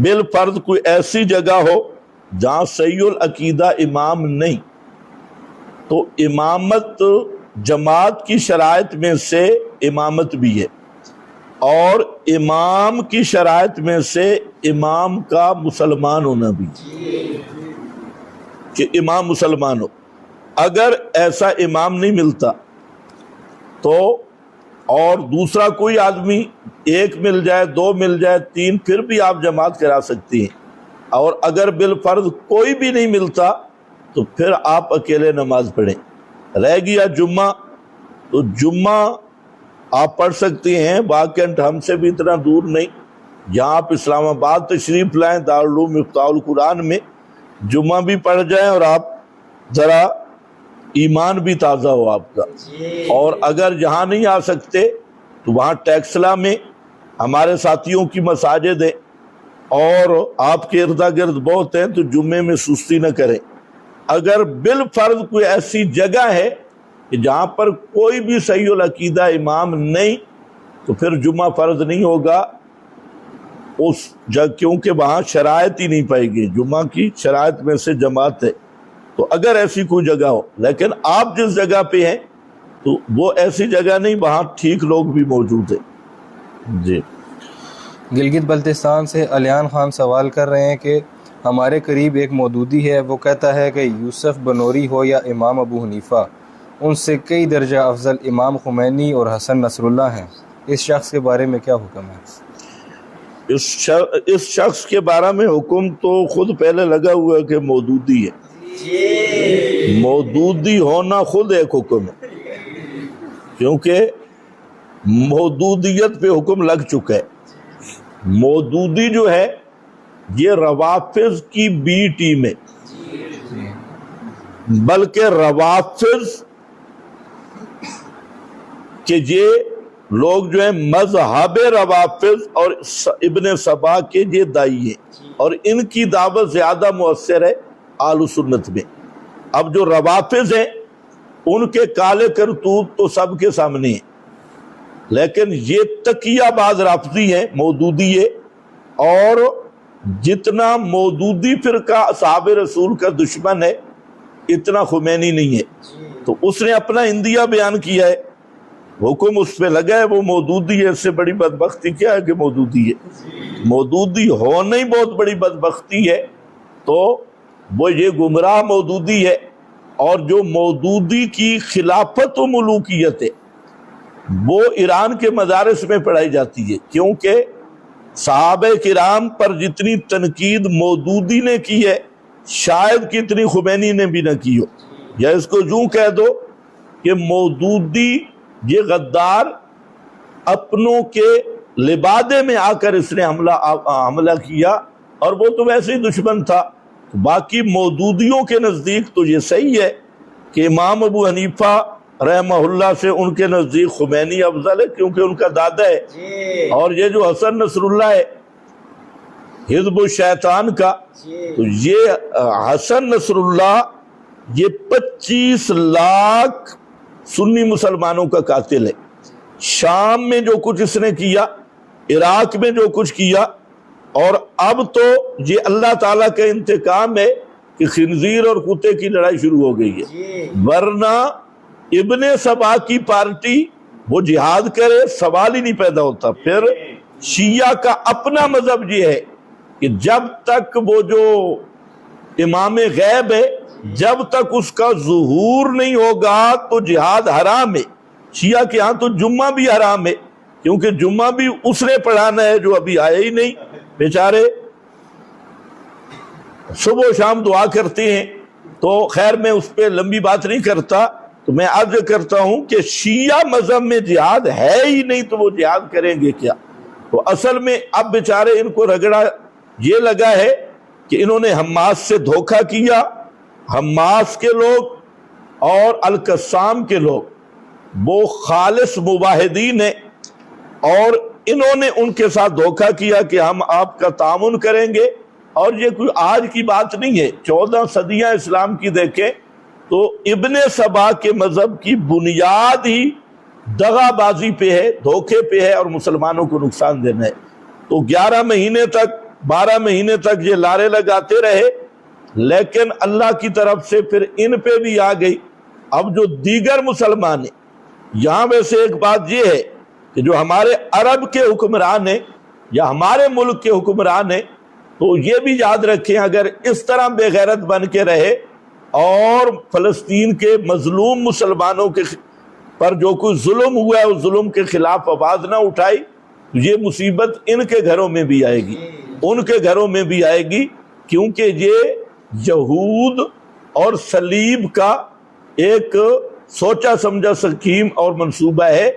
[SPEAKER 1] بالفرض کوئی ایسی جگہ ہو جہاں صحیح العقیدہ امام نہیں، تو امامت جماعت کی شرائط میں سے امامت بھی ہے، اور امام کی شرائط میں سے امام کا مسلمان ہونا بھی، کہ امام مسلمان ہو۔ اگر ایسا امام نہیں ملتا تو اور دوسرا کوئی آدمی، ایک مل جائے، دو مل جائے، تین، پھر بھی آپ جماعت کرا سکتی ہیں۔ اور اگر بالفرض کوئی بھی نہیں ملتا تو پھر آپ اکیلے نماز پڑھیں۔ رہ گیا جمعہ، تو جمعہ آپ پڑھ سکتی ہیں، واقعاً ہم سے بھی اتنا دور نہیں، جہاں آپ اسلام آباد تشریف لائیں دارالعلوم مفتاح القرآن میں جمعہ بھی پڑھ جائیں، اور آپ ذرا ایمان بھی تازہ ہو آپ کا۔ اور اگر جہاں نہیں آ سکتے تو وہاں ٹیکسلا میں ہمارے ساتھیوں کی مساجد ہیں، اور آپ کے ارد گرد بہت ہیں، تو جمعے میں سستی نہ کریں۔ اگر بالفرض کوئی ایسی جگہ ہے کہ جہاں پر کوئی بھی صحیح العقیدہ امام نہیں، تو پھر جمعہ فرض نہیں ہوگا اس جگہ، کیونکہ وہاں شرائط ہی نہیں پائے گی، جمعہ کی شرائط میں سے جماعت ہے۔ تو اگر ایسی کوئی جگہ ہو، لیکن آپ جس جگہ پہ ہیں تو وہ ایسی جگہ نہیں، وہاں ٹھیک لوگ بھی موجود ہیں۔ جی،
[SPEAKER 2] گلگت بلتستان سے علیان خان سوال کر رہے ہیں کہ ہمارے قریب ایک مودودی ہے، وہ کہتا ہے کہ یوسف بنوری ہو یا امام ابو حنیفہ، ان سے کئی درجہ افضل امام خمینی اور حسن نصر اللہ ہیں۔ اس شخص کے بارے میں کیا حکم ہے؟
[SPEAKER 1] اس شخص کے بارے میں حکم تو خود پہلے لگا ہوا ہے کہ مودودی ہے۔ مودودی ہونا خود ایک حکم ہے، کیونکہ مودودیت پہ حکم لگ چکا ہے۔ مودودی جو ہے یہ روافض کی بی ٹیم ہے، بلکہ روافض کہ یہ لوگ جو ہیں مذہب روافض اور ابن سبا کے یہ دائی ہیں، اور ان کی دعوت زیادہ مؤثر ہے اہل سنت میں۔ اب جو روافض ہیں ان کے کالے کرتوت تو سب کے سامنے ہیں، لیکن یہ تقیہ باز رافضی ہیں، مودودی ہے، اور جتنا مودودی فرقہ اصحاب رسول کا دشمن ہے اتنا خمینی نہیں ہے۔ تو اس نے اپنا اندیہ بیان کیا ہے، حکم اس پہ لگا ہے، وہ مودودی ہے۔ اس سے بڑی بدبختی کیا ہے کہ مودودی ہے؟ مودودی ہونا ہی بہت بڑی بدبختی ہے۔ تو وہ یہ گمراہ مودودی ہے، اور جو مودودی کی خلافت و ملوکیت ہے وہ ایران کے مدارس میں پڑھائی جاتی ہے، کیونکہ صحابہ کرام پر جتنی تنقید مودودی نے کی ہے شاید کہ اتنی خمینی نے بھی نہ کی ہو۔ یا اس کو یوں کہہ دو کہ مودودی یہ غدار اپنوں کے لبادے میں آ کر اس نے حملہ کیا، اور وہ تو ویسے ہی دشمن تھا۔ باقی مودودیوں کے نزدیک تو یہ صحیح ہے کہ امام ابو حنیفہ رحمہ اللہ سے ان کے نزدیک خمینی افضل ہے، کیونکہ ان کا دادا ہے۔ اور یہ جو حسن نصر اللہ ہے حزب الشیطان کا، تو یہ حسن نصر اللہ یہ 25 لاکھ سنی مسلمانوں کا قاتل ہے۔ شام میں جو کچھ اس نے کیا، عراق میں جو کچھ کیا، اور اب تو یہ اللہ تعالیٰ کا انتقام ہے کہ خنزیر اور کتے کی لڑائی شروع ہو گئی ہے۔ ورنہ ابن سبا کی پارٹی وہ جہاد کرے سوال ہی نہیں پیدا ہوتا۔ پھر شیعہ کا اپنا مذہب یہ ہے کہ جب تک وہ جو امام غیب ہے جب تک اس کا ظہور نہیں ہوگا تو جہاد حرام ہے۔ شیعہ کے ہاں تو جمعہ بھی حرام ہے، کیونکہ جمعہ بھی اس نے پڑھانا ہے جو ابھی آئے ہی نہیں، بیچارے صبح و شام دعا کرتے ہیں۔ تو خیر میں اس پہ لمبی بات نہیں کرتا، تو میں عرض کرتا ہوں کہ شیعہ مذہب میں جہاد ہے ہی نہیں، تو وہ جہاد کریں گے کیا؟ تو اصل میں اب بیچارے ان کو رگڑا یہ لگا ہے کہ انہوں نے حماس سے دھوکہ کیا۔ حماس کے لوگ اور القسام کے لوگ وہ خالص مواحدین ہیں، اور انہوں نے ان کے ساتھ دھوکہ کیا کہ ہم آپ کا تعاون کریں گے۔ اور یہ کوئی آج کی بات نہیں ہے، 14 صدیاں اسلام کی دیکھیں تو ابن سبا کے مذہب کی بنیاد ہی دغا بازی پہ ہے، دھوکے پہ ہے اور مسلمانوں کو نقصان دینا ہے۔ تو 11 مہینے تک 12 مہینے تک یہ لارے لگاتے رہے، لیکن اللہ کی طرف سے پھر ان پہ بھی آ گئی۔ اب جو دیگر مسلمان ہیں، یہاں ویسے ایک بات یہ ہے کہ جو ہمارے عرب کے حکمران ہیں یا ہمارے ملک کے حکمران ہیں، تو یہ بھی یاد رکھیں اگر اس طرح بے غیرت بن کے رہے اور فلسطین کے مظلوم مسلمانوں کے پر جو کوئی ظلم ہوا ہے اس ظلم کے خلاف آواز نہ اٹھائی، یہ مصیبت ان کے گھروں میں بھی آئے گی، ان کے گھروں میں بھی آئے گی، کیونکہ یہ یہود اور صلیب کا ایک سوچا سمجھا سکیم اور منصوبہ ہے،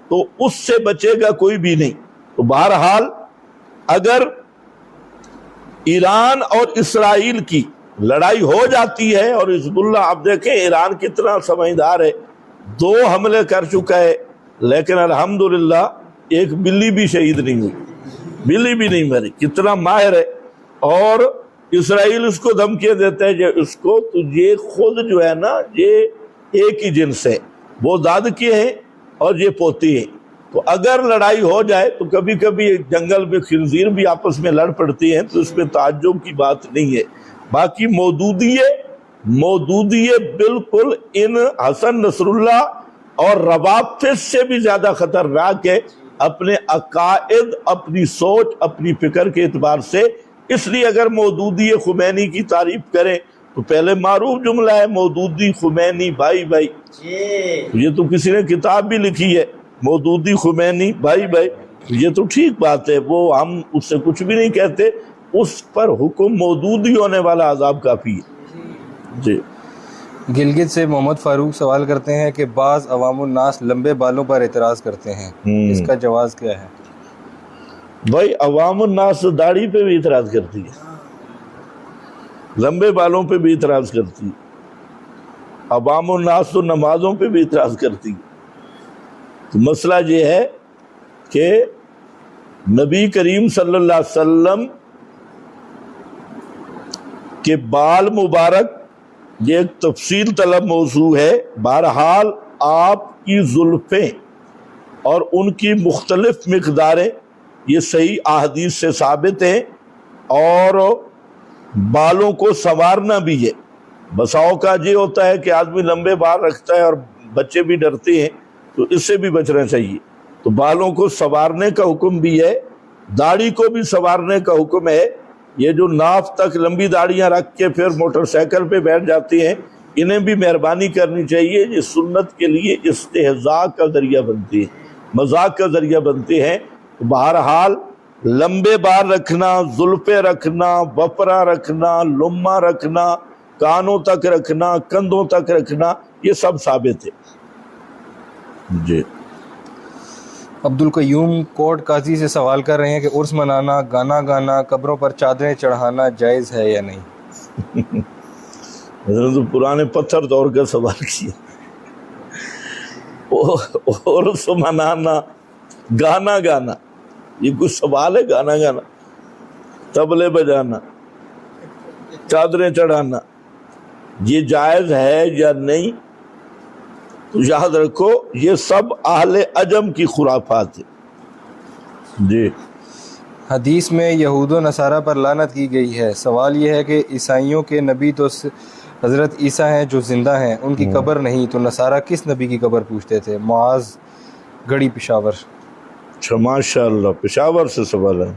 [SPEAKER 1] تو اس سے بچے گا کوئی بھی نہیں۔ تو بہرحال اگر ایران اور اسرائیل کی لڑائی ہو جاتی ہے، اور حزب اللہ، اب دیکھیں ایران کتنا سمجھدار ہے، 2 حملے کر چکا ہے، لیکن الحمدللہ ایک بلی بھی شہید نہیں ہوئی، بلی بھی نہیں مری، کتنا ماہر ہے۔ اور اسرائیل اس کو دھمکیاں دیتا ہے کہ اس کو تو یہ خود جو ہے نا یہ ایک ہی جنس ہے، وہ دادکی ہیں اور یہ پوتی ہیں، تو اگر لڑائی ہو جائے تو کبھی کبھی جنگل میں خنزیر بھی آپس میں لڑ پڑتی ہیں، تو اس میں تعجب کی بات نہیں ہے۔ باقی مودودیے بالکل ان حسن نصر اللہ اور روافض سے بھی زیادہ خطرناک ہے، اپنے عقائد، اپنی سوچ، اپنی فکر کے اعتبار سے۔ اس لیے اگر مودودی خمینی کی تعریف کریں تو پہلے معروف جملہ ہے مودودی خمینی بھائی بھائی، یہ تو کسی نے کتاب بھی لکھی ہے، مودودی خمینی بھائی بھائی، یہ تو ٹھیک بات ہے، وہ ہم اس سے کچھ بھی نہیں کہتے، اس پر حکم مودودی ہونے والا عذاب کافی ہے۔ جی
[SPEAKER 2] گلگت سے محمد فاروق سوال کرتے ہیں کہ بعض عوام الناس لمبے بالوں پر اعتراض کرتے ہیں، اس کا جواز کیا ہے؟
[SPEAKER 1] بھائی عوام الناس داڑھی پہ بھی اعتراض کرتی ہے، لمبے بالوں پہ بھی اعتراض کرتی ہے، عوام الناس تو نمازوں پہ بھی اعتراض کرتی ہے۔ تو مسئلہ یہ ہے کہ نبی کریم صلی اللہ علیہ وسلم کے بال مبارک یہ ایک تفصیل طلب موضوع ہے۔ بہرحال آپ کی زلفیں اور ان کی مختلف مقداریں یہ صحیح احادیث سے ثابت ہیں، اور بالوں کو سنوارنا بھی ہے۔ بسا اوقات یہ ہوتا ہے کہ آدمی لمبے بال رکھتا ہے اور بچے بھی ڈرتے ہیں، تو اس سے بھی بچنا چاہیے۔ تو بالوں کو سنوارنے کا حکم بھی ہے، داڑھی کو بھی سنوارنے کا حکم ہے۔ یہ جو ناف تک لمبی داڑیاں رکھ کے پھر موٹر سائیکل پہ بیٹھ جاتے ہیں، انہیں بھی مہربانی کرنی چاہیے، یہ سنت کے لیے استہزاء کا ذریعہ بنتے ہیں، مذاق کا ذریعہ بنتے ہیں۔ بہرحال لمبے بال رکھنا، زلفیں رکھنا، وپرا رکھنا، لما رکھنا، کانوں تک رکھنا، کندھوں تک رکھنا، یہ سب ثابت ہے۔ جی
[SPEAKER 2] عبد القیوم کوٹ قاضی سے سوال کر رہے ہیں کہ عرس منانا، گانا گانا، قبروں پر چادریں چڑھانا جائز ہے یا نہیں؟
[SPEAKER 1] حضرت تو پرانے پتھر دور کا سوال کیا، عرس منانا، گانا گانا، یہ کچھ سوال ہے؟ گانا گانا، طبلے بجانا، چادریں چڑھانا، یہ جائز ہے یا نہیں؟ تو یاد رکھو یہ سب اہل عجم کی خرافات ہے۔ جی
[SPEAKER 2] حدیث میں یہود و نصارہ پر لعنت کی گئی ہے، سوال یہ ہے کہ عیسائیوں کے نبی تو حضرت عیسیٰ ہیں جو زندہ ہیں، ان کی قبر نہیں، تو نصارہ کس نبی کی قبر پوچھتے تھے؟ معاذ گڑھی پشاور۔
[SPEAKER 1] اچھا ماشاء اللہ، پشاور سے سوال ہے،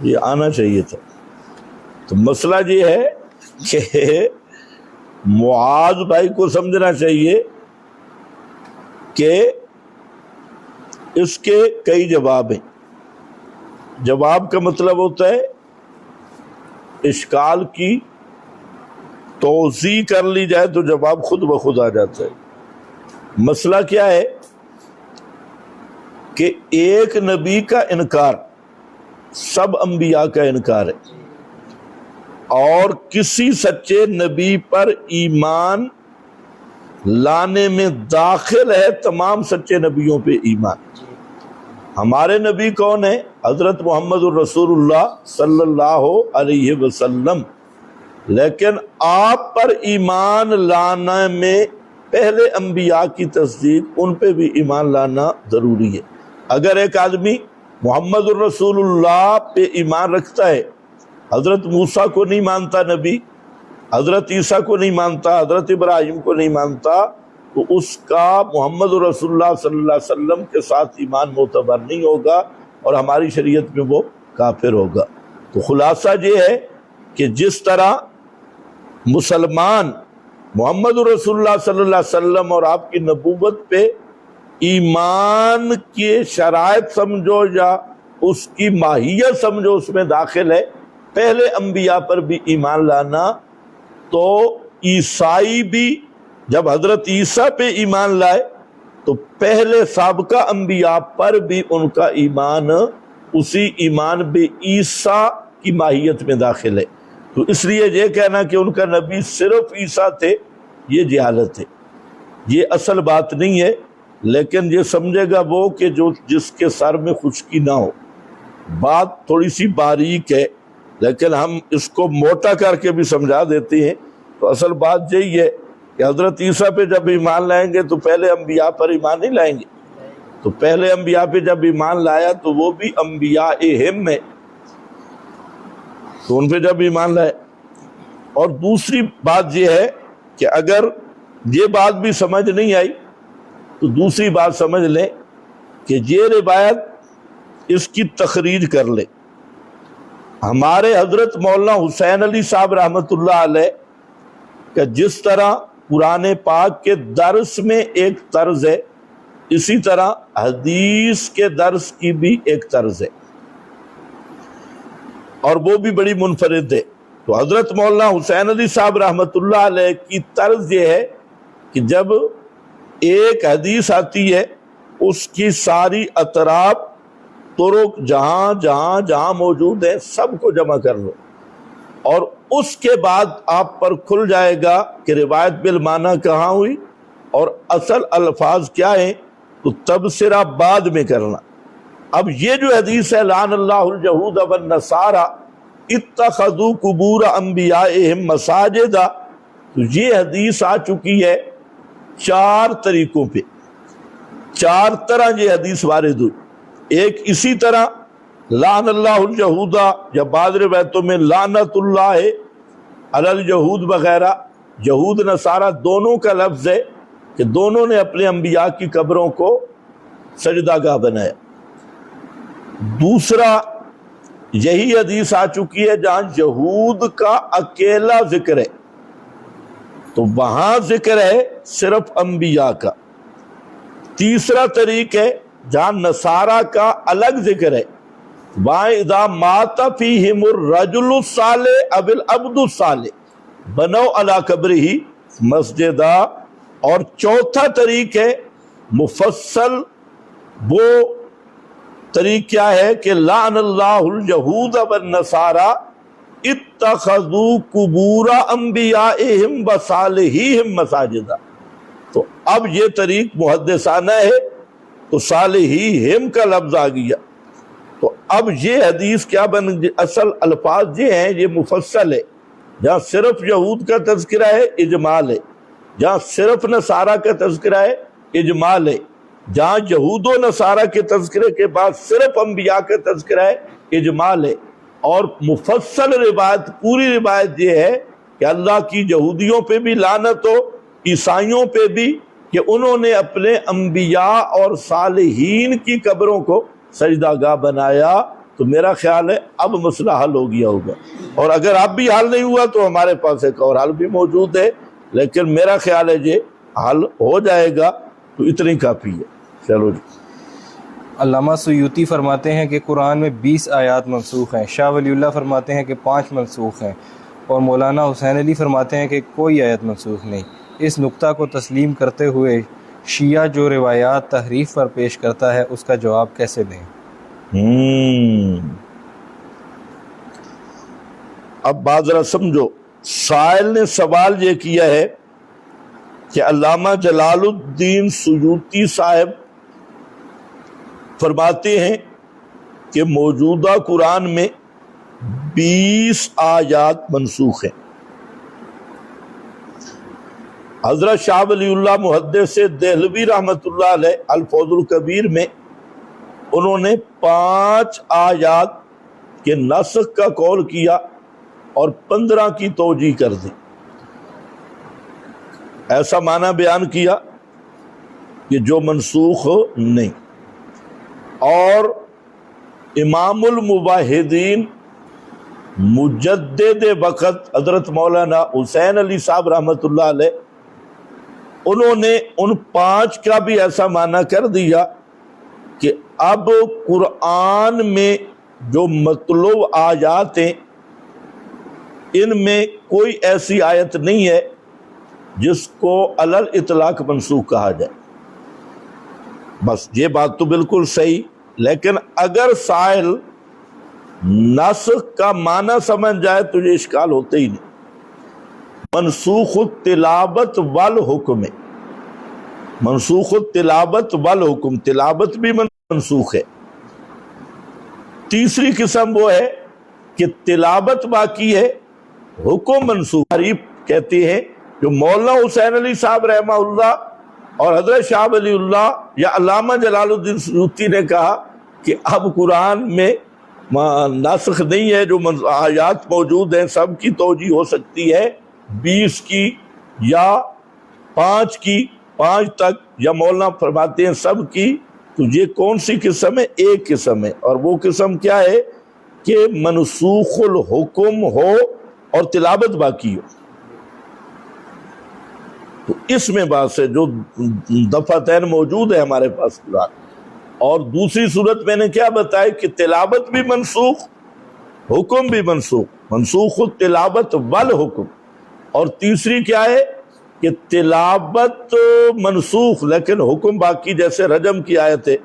[SPEAKER 1] یہ آنا چاہیے تھا۔ تو مسئلہ یہ ہے کہ معاذ بھائی کو سمجھنا چاہیے کہ اس کے کئی جواب ہیں۔ جواب کا مطلب ہوتا ہے اشکال کی توضیح کر لی جائے تو جواب خود بخود آ جاتا ہے۔ مسئلہ کیا ہے کہ ایک نبی کا انکار سب انبیاء کا انکار ہے، اور کسی سچے نبی پر ایمان لانے میں داخل ہے تمام سچے نبیوں پہ ایمان۔ ہمارے نبی کون ہیں؟ حضرت محمد الرسول اللہ صلی اللہ علیہ وسلم۔ لیکن آپ پر ایمان لانا میں پہلے انبیاء کی تصدیق، ان پہ بھی ایمان لانا ضروری ہے۔ اگر ایک آدمی محمد الرسول اللہ پہ ایمان رکھتا ہے، حضرت موسیٰ کو نہیں مانتا نبی، حضرت عیسیٰ کو نہیں مانتا، حضرت ابراہیم کو نہیں مانتا، تو اس کا محمد رسول اللہ صلی اللہ علیہ وسلم کے ساتھ ایمان معتبر نہیں ہوگا اور ہماری شریعت میں وہ کافر ہوگا۔ تو خلاصہ یہ ہے کہ جس طرح مسلمان محمد رسول اللہ صلی اللہ علیہ وسلم اور آپ کی نبوت پہ ایمان کے شرائط سمجھو یا اس کی ماہیت سمجھو اس میں داخل ہے، پہلے انبیاء پر بھی ایمان لانا، تو عیسائی بھی جب حضرت عیسیٰ پہ ایمان لائے تو پہلے سابقہ انبیاء پر بھی ان کا ایمان اسی ایمان بے عیسیٰ کی ماہیت میں داخل ہے۔ تو اس لیے یہ کہنا کہ ان کا نبی صرف عیسیٰ تھے، یہ جہالت ہے، یہ اصل بات نہیں ہے۔ لیکن یہ سمجھے گا وہ کہ جس کے سر میں خشکی نہ ہو۔ بات تھوڑی سی باریک ہے لیکن ہم اس کو موٹا کر کے بھی سمجھا دیتے ہیں۔ تو اصل بات یہی ہے کہ حضرت عیسیٰ پہ جب ایمان لائیں گے تو پہلے انبیاء پر ایمان نہیں لائیں گے، تو پہلے انبیاء پہ جب ایمان لایا تو وہ بھی انبیاء ہم ہے، تو ان پہ جب ایمان لائے۔ اور دوسری بات یہ ہے کہ اگر یہ بات بھی سمجھ نہیں آئی تو دوسری بات سمجھ لیں کہ یہ روایت اس کی تخریج کر لیں۔ ہمارے حضرت مولانا حسین علی صاحب رحمۃ اللہ علیہ کہ جس طرح قرآن پاک کے درس میں ایک طرز ہے، اسی طرح حدیث کے درس کی بھی ایک طرز ہے اور وہ بھی بڑی منفرد ہے۔ تو حضرت مولانا حسین علی صاحب رحمۃ اللہ علیہ کی طرز یہ ہے کہ جب ایک حدیث آتی ہے اس کی ساری اطراف طرق جہاں جہاں جہاں موجود ہے سب کو جمع کر لو، اور اس کے بعد آپ پر کھل جائے گا کہ روایت بالمعنی کہاں ہوئی اور اصل الفاظ کیا ہیں، تو تبصرہ بعد میں کرنا۔ اب یہ جو حدیث ہے لعن اللہ الجہود والنصارى اتخذوا قبور انبیائہم مساجدا، تو یہ حدیث آ چکی ہے 4 طریقوں پہ، 4 طرح یہ حدیث وارد ہوئی۔ ایک اسی طرح لعن اللہ الجہود، یا بعض روایتوں میں لعنت اللہ علی الجہود وغیرہ، یہود نصارہ دونوں کا لفظ ہے کہ دونوں نے اپنے انبیاء کی قبروں کو سجدہ گاہ بنایا۔ دوسرا یہی حدیث آ چکی ہے جہاں یہود کا اکیلا ذکر ہے تو وہاں ذکر ہے صرف انبیاء کا۔ تیسرا طریق ہے جہاں نصارہ کا الگ ذکر ہے، وہاں اذا مات فیہم الرجل الصالح او العبد الصالح بنوا علی قبرہ مسجدا۔ اور چوتھا طریق ہے مفصل، وہ طریق کیا ہے کہ لعن اللہ الجہود والنصارى اتخذوا قبور انبیائہم وصالحیہم مساجدا۔ تو اب یہ طریق محدثانہ ہے تو صالحیہم کا لفظ آ گیا۔ تو اب یہ حدیث کیا بن، اصل الفاظ یہ ہیں، یہ مفصل ہے، جہاں صرف یہود کا تذکرہ ہے اجمال ہے، جہاں صرف نصارہ کا تذکرہ ہے اجمال ہے، جہاں یہود و نصارہ کے تذکرے کے بعد صرف انبیاء کا تذکرہ ہے اجمال ہے۔ اور مفصل روایت، پوری روایت یہ ہے کہ اللہ کی یہودیوں پہ بھی لعنت ہو، عیسائیوں پہ بھی، کہ انہوں نے اپنے انبیاء اور صالحین کی قبروں کو سجدہ گاہ بنایا۔ تو میرا خیال ہے اب مسئلہ حل ہو گیا ہوگا، اور اگر اب بھی حل نہیں ہوا تو ہمارے پاس ایک اور حل بھی موجود ہے، لیکن میرا خیال ہے یہ حل ہو جائے گا تو اتنی کافی ہے۔ چلو جی۔
[SPEAKER 2] علامہ سیوطی فرماتے ہیں کہ قرآن میں 20 آیات منسوخ ہیں، شاہ ولی اللہ فرماتے ہیں کہ 5 منسوخ ہیں، اور مولانا حسین علی فرماتے ہیں کہ کوئی آیت منسوخ نہیں۔ اس نقطہ کو تسلیم کرتے ہوئے شیعہ جو روایات تحریف پر پیش کرتا ہے اس کا جواب کیسے دیں؟
[SPEAKER 1] اب بات ذرا سمجھو، سائل نے سوال یہ کیا ہے کہ علامہ جلال الدین سیوطی صاحب فرماتے ہیں کہ موجودہ قرآن میں 20 آیات منسوخ ہیں۔ حضرت شاہ ولی اللہ محدث دہلوی رحمۃ اللہ علیہ الفوز الکبیر میں انہوں نے 5 آیات کے نسخ کا قول کیا اور 15 کی توجیہ کر دی. ایسا معنی بیان کیا کہ جو منسوخ نہیں. اور امام الموحدین مجدد وقت حضرت مولانا حسین علی صاحب رحمۃ اللہ علیہ انہوں نے ان 5 کا بھی ایسا معنی کر دیا کہ اب قرآن میں جو مطلوب آیات ہیں ان میں کوئی ایسی آیت نہیں ہے جس کو علی الاطلاق منسوخ کہا جائے. بس یہ بات تو بالکل صحیح. لیکن اگر سائل نسخ کا معنی سمجھ جائے تو یہ اشکال ہوتے ہی نہیں. منسوخ التلاوت والحکم، منسوخ التلاوت والحکم، تلاوت بھی منسوخ ہے. تیسری قسم وہ ہے کہ تلاوت باقی ہے، حکم منسوخ. تحریف کہتے ہیں جو مولانا حسین علی صاحب رحمہ اللہ اور حضرت شاہ ولی اللہ یا علامہ جلال الدین سیوطی نے کہا کہ اب قرآن میں ناسخ نہیں ہے، جو آیات موجود ہیں سب کی توجیہ ہو سکتی ہے، 20 کی یا 5 کی، 5 تک، یا مولانا فرماتے ہیں سب کی. تو یہ کون سی قسم ہے؟ ایک قسم ہے. اور وہ قسم کیا ہے کہ منسوخ الحکم ہو اور تلاوت باقی ہو. تو اس میں بات ہے جو دفعتین موجود ہے ہمارے پاس قرآن. اور دوسری صورت میں نے کیا بتایا کہ تلاوت بھی منسوخ، حکم بھی منسوخ، منسوخ التلاوت والحکم. اور تیسری کیا ہے کہ تلاوت منسوخ لیکن حکم باقی، جیسے رجم کی آیت ہے.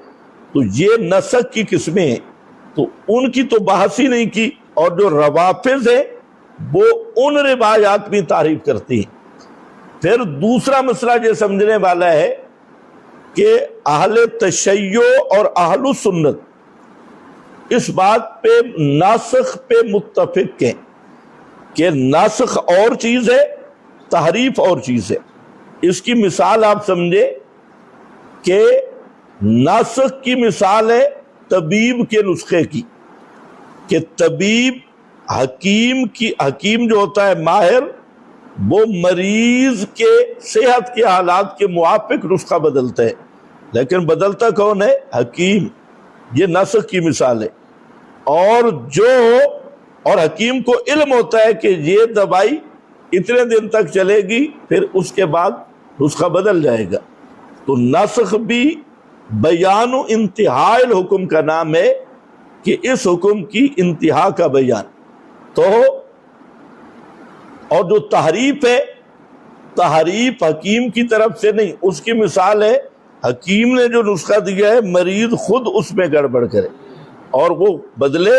[SPEAKER 1] تو یہ نسخ کی قسمیں ہیں، تو ان کی تو بحث ہی نہیں کی. اور جو روافض ہیں وہ ان روایات بھی تعریف کرتی ہیں. پھر دوسرا مسئلہ یہ سمجھنے والا ہے کہ اہل تشیع اور اہل سنت اس بات پہ ناسخ پہ متفق ہیں کہ ناسخ اور چیز ہے، تحریف اور چیز ہے. اس کی مثال آپ سمجھے کہ ناسخ کی مثال ہے طبیب کے نسخے کی، کہ طبیب حکیم جو ہوتا ہے ماہر، وہ مریض کے صحت کے حالات کے موافق نسخہ بدلتا ہے. لیکن بدلتا کون ہے؟ حکیم. یہ نسخ کی مثال ہے. اور حکیم کو علم ہوتا ہے کہ یہ دوائی اتنے دن تک چلے گی، پھر اس کے بعد نسخہ بدل جائے گا. تو نسخ بھی بیان و انتہاء الحکم کا نام ہے کہ اس حکم کی انتہا کا بیان. تو اور جو تحریف ہے، تحریف حکیم کی طرف سے نہیں. اس کی مثال ہے حکیم نے جو نسخہ دیا ہے مریض خود اس میں گڑبڑ کرے اور وہ بدلے.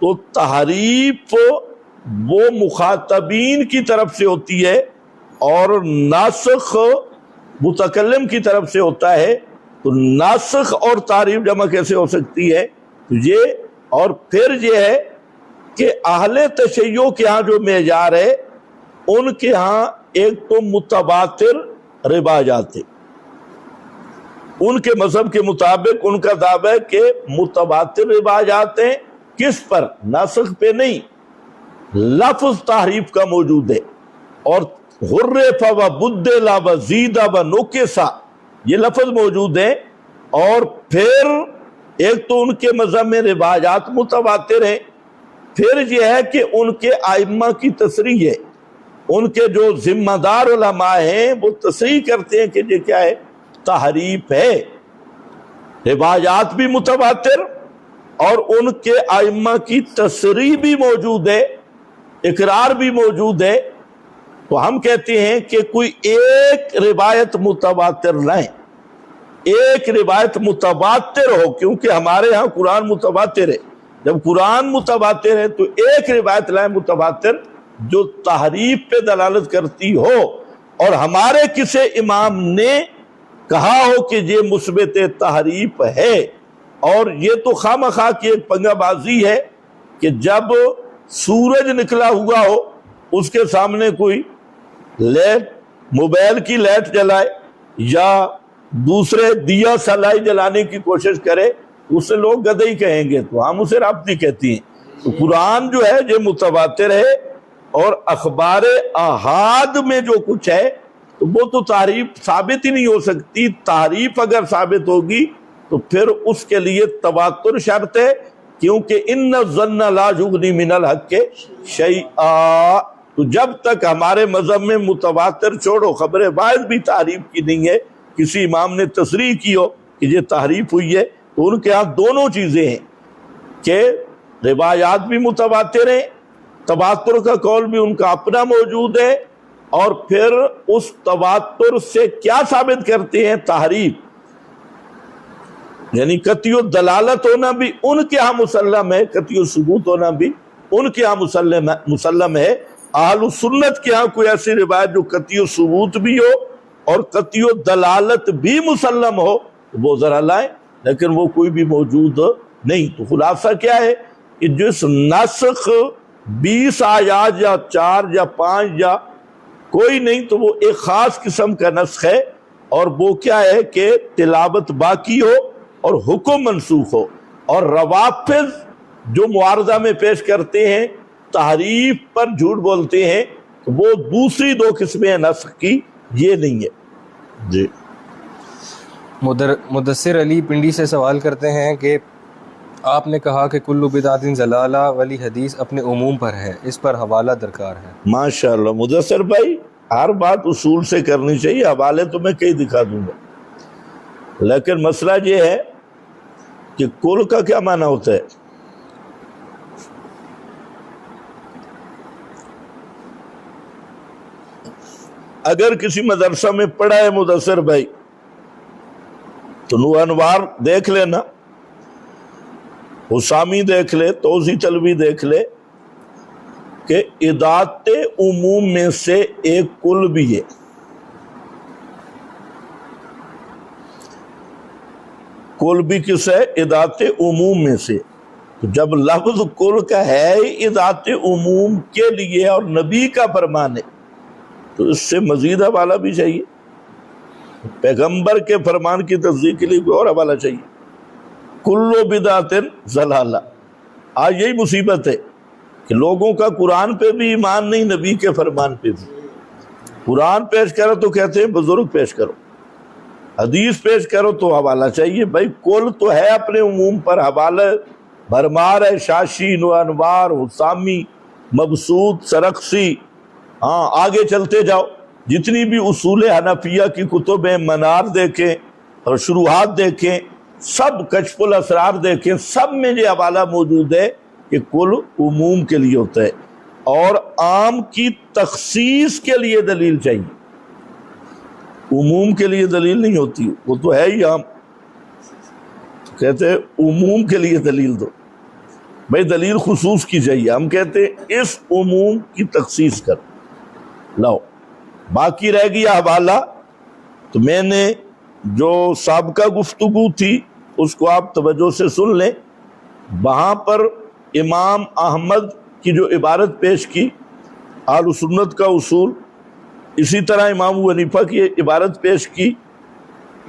[SPEAKER 1] تو تحریف وہ مخاطبین کی طرف سے ہوتی ہے اور ناسخ متکلم کی طرف سے ہوتا ہے. تو ناسخ اور تعریف جمع کیسے ہو سکتی ہے؟ یہ اور پھر یہ ہے کہ اہل تشیع کے ہاں جو معیار ہے، ان کے ہاں ایک تو متواتر روایات ہے. ان کے مذہب کے مطابق ان کا دعویٰ ہے کہ متواتر روایات ہیں. کس پر؟ ناسخ پہ نہیں، لفظ تحریف کا موجود ہے. اور حرف و بدل و زید و نقص، یہ لفظ موجود ہیں. اور پھر ایک تو ان کے مذہب میں روایات متواتر ہیں، پھر یہ ہے کہ ان کے ائمہ کی تصریح ہے، ان کے جو ذمہ دار علماء ہیں وہ تصریح کرتے ہیں کہ یہ کیا ہے؟ تحریف ہے. روایات بھی متواتر اور ان کے ائمہ کی تصریح بھی موجود ہے، اقرار بھی موجود ہے. تو ہم کہتے ہیں کہ کوئی ایک روایت متواتر نہ ہے، ایک روایت متواتر ہو، کیونکہ ہمارے ہاں قرآن متواتر ہے. جب قرآن متواتر ہے تو ایک روایت لائیں متواتر جو تحریف پہ دلالت کرتی ہو اور ہمارے کسی امام نے کہا ہو کہ یہ مثبت تحریف ہے. اور یہ تو خواہ کی ایک پنگا بازی ہے کہ جب سورج نکلا ہوا ہو اس کے سامنے کوئی لیٹ موبائل کی لائٹ جلائے یا دوسرے دیا سلائی جلانے کی کوشش کرے اسے لوگ گدھے ہی کہیں گے، تو ہم اسے رابطی کہتی ہیں۔ تو قرآن جو ہے جو متواتر ہے، اور اخبار احاد میں جو کچھ ہے تو وہ تو تعریف ثابت ہی نہیں ہو سکتی۔ تعریف اگر ثابت ہوگی تو پھر اس کے لیے تواتر شرط ہے، کیونکہ ان الظن لا یغنی من الحق شیئا۔ تو جب تک ہمارے مذہب میں متواتر چھوڑو، خبر واحد بھی تعریف کی نہیں ہے، کسی امام نے تصریح کی ہو کہ یہ تحریف ہوئی ہے، تو ان کے ہاں دونوں چیزیں ہیں کہ روایات بھی متواتر ہیں، تواتر کا قول بھی ان کا اپنا موجود ہے، اور پھر اس تواتر سے کیا ثابت کرتے ہیں؟ تحریف، یعنی قطعی دلالت ہونا بھی ان کے ہاں مسلم ہے، قطعی ثبوت ہونا بھی ان کے ہاں مسلم ہے۔ اہل سنت کے ہاں کوئی ایسی روایت جو قطعی ثبوت بھی ہو اور قطعی دلالت بھی مسلم ہو وہ ذرا لائیں، لیکن وہ کوئی بھی موجود نہیں۔ تو خلاصہ کیا ہے کہ جس نسخ 20 آیات یا 4 یا 5 یا کوئی نہیں، تو وہ ایک خاص قسم کا نسخ ہے، اور وہ کیا ہے کہ تلاوت باقی ہو اور حکم منسوخ ہو۔ اور روافض جو معارضہ میں پیش کرتے ہیں، تحریف پر جھوٹ بولتے ہیں، وہ دوسری 2 قسمیں نسخ کی، یہ نہیں ہے۔ جی
[SPEAKER 2] مدثر علی پنڈی سے سوال کرتے ہیں کہ آپ نے کہا کہ کل بدعت ضلالہ والی حدیث اپنے عموم پر ہے، اس پر حوالہ درکار ہے۔
[SPEAKER 1] ماشاءاللہ مدثر بھائی، ہر بات اصول سے کرنی چاہیے، حوالے تو میں کئی دکھا دوں گا، لیکن مسئلہ یہ ہے کہ کل کا کیا معنی ہوتا ہے؟ اگر کسی مدرسہ میں پڑھا ہے مدثر بھائی تو نور انوار دیکھ لینا، حسامی دیکھ لے، توضیح طلبی دیکھ لے کہ ادات عموم میں سے ایک کل بھی ہے۔ کل بھی کس ہے؟ ادات عموم میں سے۔ تو جب لفظ کل کا ہے ادات عموم کے لیے اور نبی کا فرمان ہے، تو اس سے مزید حوالہ بھی چاہیے، پیغمبر کے فرمان کی تصدیق کے لیے کوئی اور حوالہ چاہیے۔ کل بدعت ضلالہ۔ آج یہی مصیبت ہے کہ لوگوں کا قرآن پہ بھی ایمان نہیں، نبی کے فرمان پہ بھی۔ قرآن پیش کرو تو کہتے ہیں بزرگ پیش کرو، حدیث پیش کرو تو حوالہ چاہیے۔ بھائی کل تو ہے اپنے عموم پر، حوالہ بھرمار ہے، شاشی، نور انوار، حسامی، مبسوط، سرخسی، ہاں آگے چلتے جاؤ، جتنی بھی اصول حنفیہ کی کتب ہیں، منار دیکھیں اور شروحات دیکھیں، سب کشف الاسرار دیکھیں، سب میں یہ حوالہ موجود ہے کہ کل عموم کے لیے ہوتا ہے، اور عام کی تخصیص کے لیے دلیل چاہیے، عموم کے لیے دلیل نہیں ہوتی، وہ تو ہے ہی عام۔ کہتے ہیں عموم کے لیے دلیل دو، بھائی دلیل خصوص کی چاہیے، ہم کہتے ہیں اس عموم کی تخصیص کر لاؤ۔ باقی رہ گیا حوالہ، تو میں نے جو سابقہ گفتگو تھی اس کو آپ توجہ سے سن لیں۔ وہاں پر امام احمد کی جو عبارت پیش کی اہل سنت کا اصول، اسی طرح امام ابو حنیفہ کی عبارت پیش کی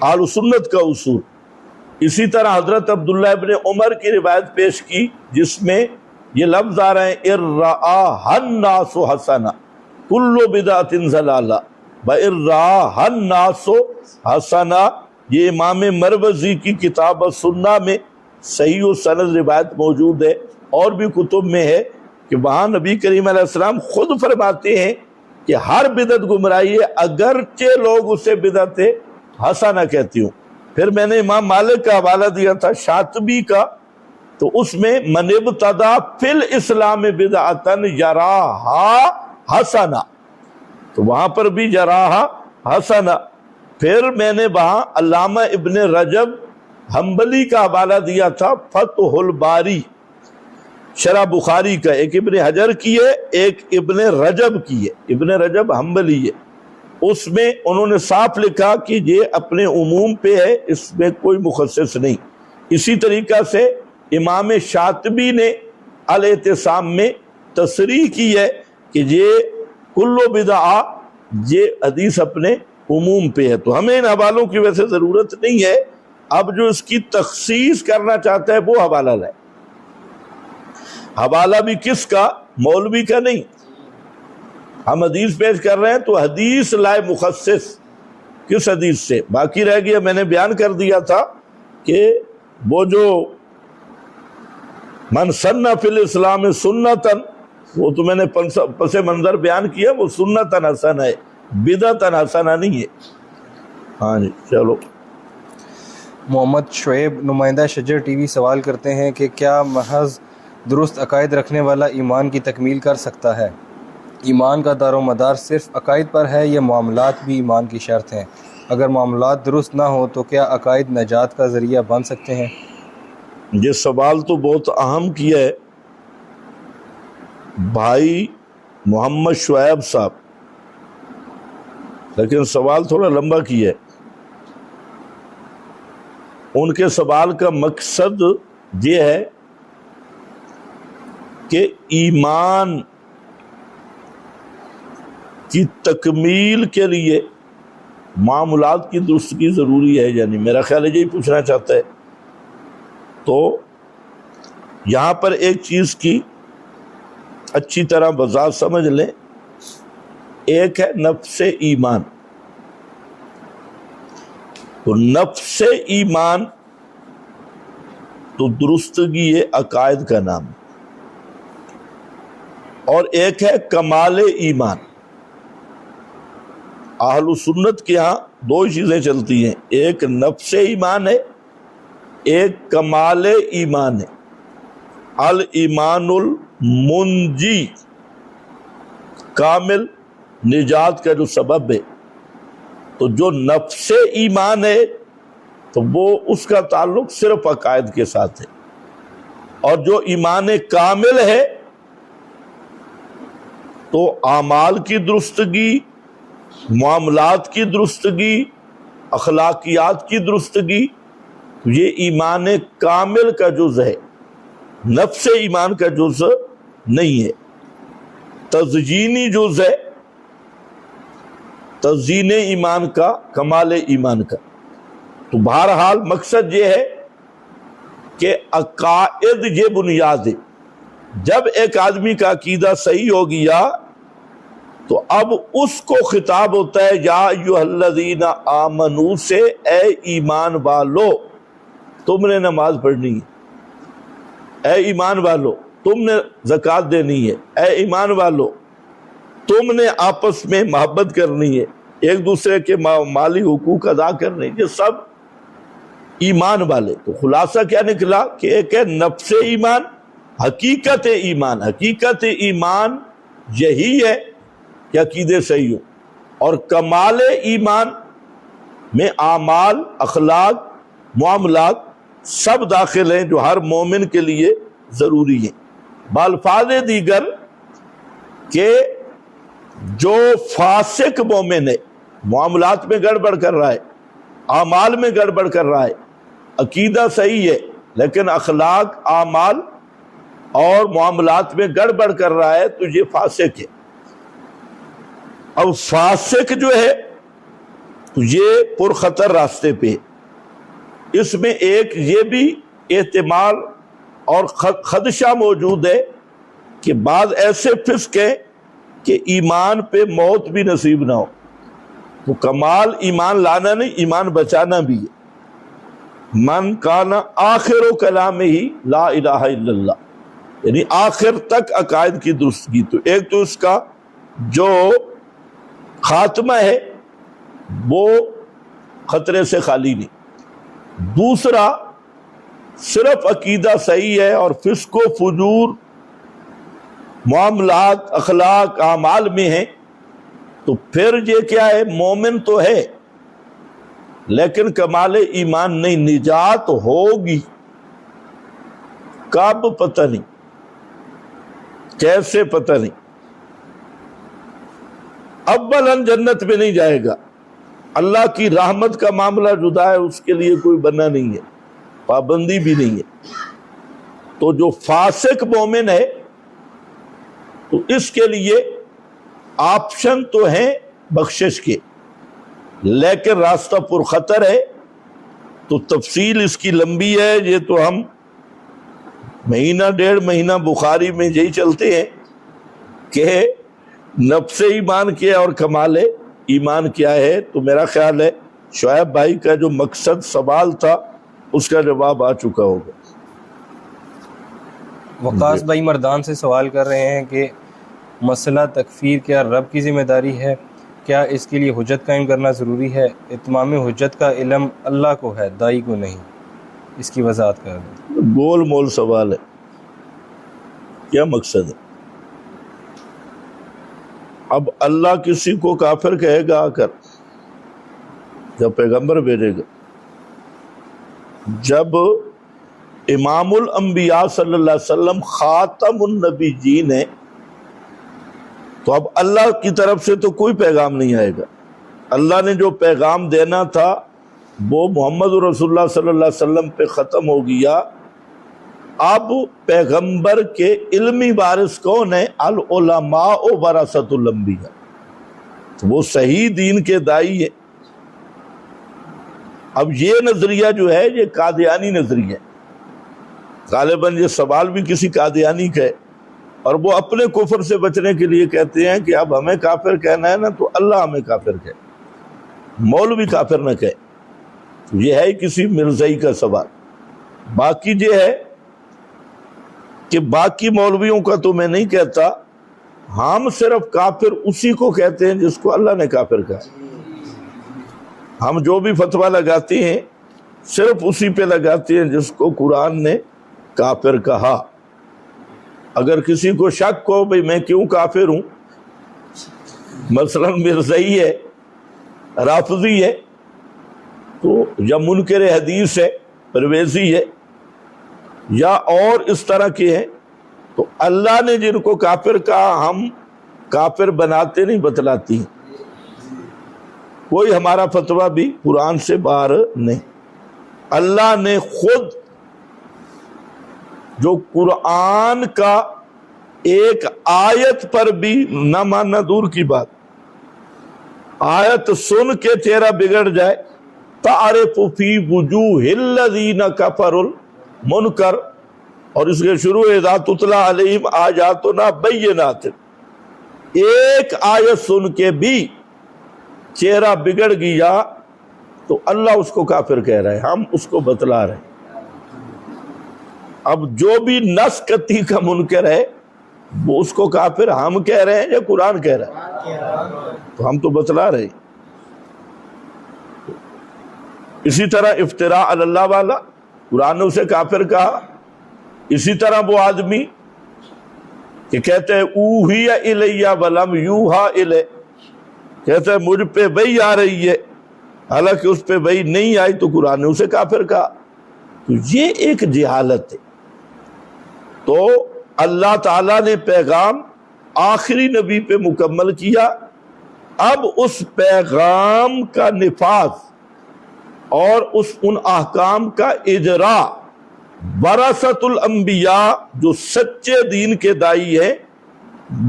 [SPEAKER 1] اہل سنت کا اصول، اسی طرح حضرت عبداللہ ابن عمر کی روایت پیش کی جس میں یہ لفظ آ رہے ہیں ارآہ الناس حسنا کل بدعت ضلالہ ارآہ الناس حسنا۔ یہ امام مروزی کی کتاب السنہ میں صحیح و سند روایت موجود ہے، اور بھی کتب میں ہے کہ وہاں نبی کریم علیہ السلام خود فرماتے ہیں کہ ہر بدعت گمراہی ہے، اگرچہ لوگ اسے بدعت حسنہ کہتی ہوں۔ پھر میں نے امام مالک کا حوالہ دیا تھا شاطبی کا، تو اس میں من ابتدع فی الاسلام بدعۃ یراہا حسنہ، تو وہاں پر بھی یراہا حسنہ۔ پھر میں نے وہاں علامہ ابن رجب حنبلی کا حوالہ دیا تھا فتح الباری شرح بخاری کا، ایک ابن حجر کی ہے، ایک ابن رجب کی ہے، ابن رجب حنبلی ہے۔ اس میں انہوں نے صاف لکھا کہ یہ اپنے عموم پہ ہے، اس میں کوئی مخصص نہیں۔ اسی طریقہ سے امام شاطبی نے الاعتصام میں تصریح کی ہے کہ یہ کل بدعہ یہ حدیث اپنے عموم پہ ہے، تو ہمیں ان حوالوں کی ویسے ضرورت نہیں ہے. اب جو اس کی تخصیص کرنا چاہتا ہے وہ حوالہ لائے. حوالہ بھی کس کا؟ مولوی کا نہیں. ہم حدیث پیش کر رہے ہیں تو حدیث لائے مخصص. کس حدیث سے؟ باقی رہ گیا، میں نے بیان کر دیا تھا کہ وہ جو من سن فی الاسلام سنتن، وہ تو میں نے پس منظر بیان کیا، وہ سنتن حسن ہے، بدعتن حسنہ نہیں ہے. ہاں جی چلو.
[SPEAKER 2] محمد شعیب نمائندہ شجر ٹی وی سوال کرتے ہیں کہ کیا محض درست عقائد رکھنے والا ایمان کی تکمیل کر سکتا ہے؟ ایمان کا دار و مدار صرف عقائد پر ہے یا معاملات بھی ایمان کی شرط ہیں؟ اگر معاملات درست نہ ہو تو کیا عقائد نجات کا ذریعہ بن سکتے ہیں؟
[SPEAKER 1] یہ سوال تو بہت اہم کیا ہے بھائی محمد شعیب صاحب، لیکن سوال تھوڑا لمبا کیا ہے. ان کے سوال کا مقصد یہ ہے کہ ایمان کی تکمیل کے لیے معاملات کی درستگی ضروری ہے، یعنی میرا خیال ہے یہی پوچھنا چاہتا ہے. تو یہاں پر ایک چیز کی اچھی طرح وضاحت سمجھ لیں. ایک ہے نفس ایمان. تو نفس ایمان تو درستگی عقائد کا نام، اور ایک ہے کمال ایمان. اہل سنت کے ہاں دو چیزیں چلتی ہیں، ایک نفس ایمان ہے، ایک کمال ایمان ہے. الایمان المنجی، کامل نجات کا جو سبب ہے. تو جو نفس ایمان ہے تو وہ اس کا تعلق صرف عقائد کے ساتھ ہے، اور جو ایمان کامل ہے تو اعمال کی درستگی، معاملات کی درستگی، اخلاقیات کی درستگی، یہ ایمان کامل کا جز ہے، نفس ایمان کا جز نہیں ہے. تزیینی جز ہے، تزیین ایمان کا، کمال ایمان کا. تو بہرحال مقصد یہ ہے کہ عقائد یہ بنیاد ہے. جب ایک آدمی کا عقیدہ صحیح ہو گیا تو اب اس کو خطاب ہوتا ہے یا ایھا الذین آمنو سے، اے ایمان والو تم نے نماز پڑھنی ہے، اے ایمان والو تم نے زکوٰۃ دینی ہے، اے ایمان والو تم نے آپس میں محبت کرنی ہے، ایک دوسرے کے مالی حقوق ادا کرنے. یہ سب ایمان والے. تو خلاصہ کیا نکلا کہ ایک ہے نفس ایمان، حقیقت ایمان. حقیقت ایمان یہی ہے کہ عقیدے صحیح ہو، اور کمال ایمان میں اعمال، اخلاق، معاملات سب داخل ہیں جو ہر مومن کے لیے ضروری ہیں. بالفاظ دیگر کہ جو فاسق مومن ہے، معاملات میں گڑبڑ کر رہا ہے، اعمال میں گڑبڑ کر رہا ہے، عقیدہ صحیح ہے لیکن اخلاق، اعمال اور معاملات میں گڑبڑ کر رہا ہے، تو یہ فاسق ہے. اب فاسق جو ہے تو یہ پرخطر راستے پہ. اس میں ایک یہ بھی احتمال اور خدشہ موجود ہے کہ بعض ایسے فسق ہیں کہ ایمان پہ موت بھی نصیب نہ ہو. تو کمال ایمان لانا نہیں، ایمان بچانا بھی ہے. من کان آخر کلام ہی لا الہ الا اللہ، یعنی آخر تک عقائد کی درستگی. تو ایک تو اس کا جو خاتمہ ہے وہ خطرے سے خالی نہیں. دوسرا صرف عقیدہ صحیح ہے اور فسق و فجور معاملات، اخلاق، اعمال میں ہیں، تو پھر یہ کیا ہے؟ مومن تو ہے لیکن کمال ایمان نہیں. نجات ہوگی کب پتہ نہیں، کیسے پتہ نہیں. اولاً جنت میں نہیں جائے گا. اللہ کی رحمت کا معاملہ جدا ہے، اس کے لیے کوئی بنا نہیں ہے، پابندی بھی نہیں ہے. تو جو فاسق مومن ہے تو اس کے لیے آپشن تو ہیں بخشش کے، لیکن راستہ پرخطر ہے، تو تفصیل اس کی لمبی ہے، یہ تو ہم مہینہ ڈیڑھ مہینہ بخاری میں یہی چلتے ہیں کہ نفس ایمان کیا ہے اور کمال ایمان کیا ہے۔ تو میرا خیال ہے شعیب بھائی کا جو مقصد سوال تھا اس کا جواب آ چکا ہوگا۔
[SPEAKER 2] وقاص بھائی مردان سے سوال کر رہے ہیں کہ مسئلہ تکفیر کیا رب کی ذمہ داری ہے؟ کیا اس کے لیے حجت قائم کرنا ضروری ہے؟ اتمام حجت کا علم اللہ کو ہے، دائی کو نہیں، اس کی وضاحت کر دیں۔
[SPEAKER 1] گول مول سوال ہے، کیا مقصد ہے؟ اب اللہ کسی کو کافر کہے گا آ کر جب پیغمبر بھیجے گا؟ جب امام الانبیاء صلی اللہ علیہ وسلم خاتم النبیین ہے تو اب اللہ کی طرف سے تو کوئی پیغام نہیں آئے گا۔ اللہ نے جو پیغام دینا تھا وہ محمد رسول اللہ صلی اللہ علیہ وسلم پہ ختم ہو گیا۔ اب پیغمبر کے علمی وارث کون ہے؟ العلماء ورثۃ الانبیاء، وہ صحیح دین کے دائی ہے۔ اب یہ نظریہ جو ہے یہ قادیانی نظریہ ہے، غالباً یہ سوال بھی کسی قادیانی کا ہے، اور وہ اپنے کفر سے بچنے کے لیے کہتے ہیں کہ اب ہمیں کافر کہنا ہے نا تو اللہ ہمیں کافر کہے، مولوی کافر نہ کہے۔ یہ ہے کسی مرزائی کا سوال۔ باقی یہ ہے کہ باقی مولویوں کا تو میں نہیں کہتا، ہم صرف کافر اسی کو کہتے ہیں جس کو اللہ نے کافر کہا۔ ہم جو بھی فتویٰ لگاتے ہیں صرف اسی پہ لگاتے ہیں جس کو قرآن نے کافر کہا۔ اگر کسی کو شک ہو بھئی میں کیوں کافر ہوں، مثلا مرزائی ہے، رافضی ہے، تو یا منکر حدیث ہے، پرویزی ہے، یا اور اس طرح کے ہیں، تو اللہ نے جن کو کافر کہا ہم کافر بناتے نہیں، بتلاتی ہیں۔ کوئی ہمارا فتویٰ بھی قرآن سے باہر نہیں۔ اللہ نے خود جو قرآن کا ایک آیت پر بھی نہ ماننا دور کی بات، آیت سن کے چہرہ بگڑ جائے، تعرف فی وجوہ الذین کفروا المنکر، اور اس کے شروع اذا تتلی علیہم آیاتنا بینات، ایک آیت سن کے بھی چہرہ بگڑ گیا تو اللہ اس کو کافر کہہ رہا ہے، ہم اس کو بتلا رہے ہیں۔ اب جو بھی نس قطعی کا منکر ہے وہ اس کو کافر ہم کہہ رہے ہیں یا قرآن کہہ رہا ہے؟ تو ہم تو بتلا رہے ہیں۔ اسی طرح افتراء علی اللہ والا، قرآن نے اسے کافر کہا۔ اسی طرح وہ آدمی کہ کہتے ہیں اوحی الی ولم یوحا الی، کہتے ہیں مجھ پہ وحی آ رہی ہے حالانکہ اس پہ وحی نہیں آئی، تو قرآن نے اسے کافر کہا۔ تو یہ ایک جہالت ہے۔ تو اللہ تعالیٰ نے پیغام آخری نبی پہ مکمل کیا، اب اس پیغام کا نفاذ اور ان احکام کا اجرا ورثۃ الانبیاء، جو سچے دین کے دائی ہیں،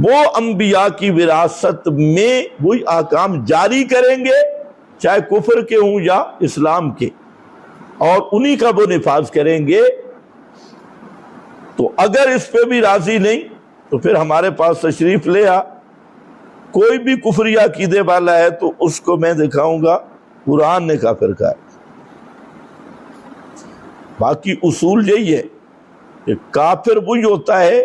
[SPEAKER 1] وہ انبیاء کی وراثت میں وہی احکام جاری کریں گے، چاہے کفر کے ہوں یا اسلام کے، اور انہی کا وہ نفاذ کریں گے۔ تو اگر اس پہ بھی راضی نہیں تو پھر ہمارے پاس تشریف لے آ، کوئی بھی کفری عقیدے والا ہے تو اس کو میں دکھاؤں گا قرآن نے کافر کہا ہے۔ باقی اصول یہی ہے کہ کافر وہی ہوتا ہے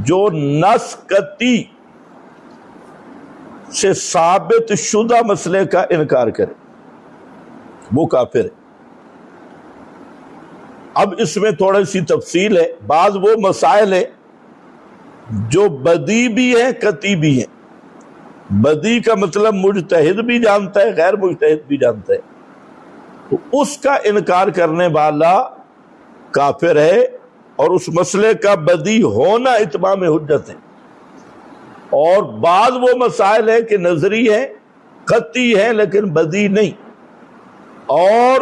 [SPEAKER 1] جو نص قطعی سے ثابت شدہ مسئلے کا انکار کرے، وہ کافر ہے۔ اب اس میں تھوڑی سی تفصیل ہے، بعض وہ مسائل ہیں جو بدی بھی ہیں قطعی بھی ہیں۔ بدی کا مطلب مجتہد بھی جانتا ہے، غیر مجتہد بھی جانتا ہے، تو اس کا انکار کرنے والا کافر ہے، اور اس مسئلے کا بدی ہونا اتمام حجت ہے۔ اور بعض وہ مسائل ہیں کہ نظری ہے، قطعی ہے لیکن بدی نہیں، اور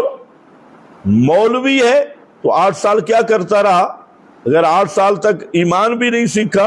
[SPEAKER 1] مولوی ہے تو 8 سال کیا کرتا رہا، اگر 8 سال تک ایمان بھی نہیں سیکھا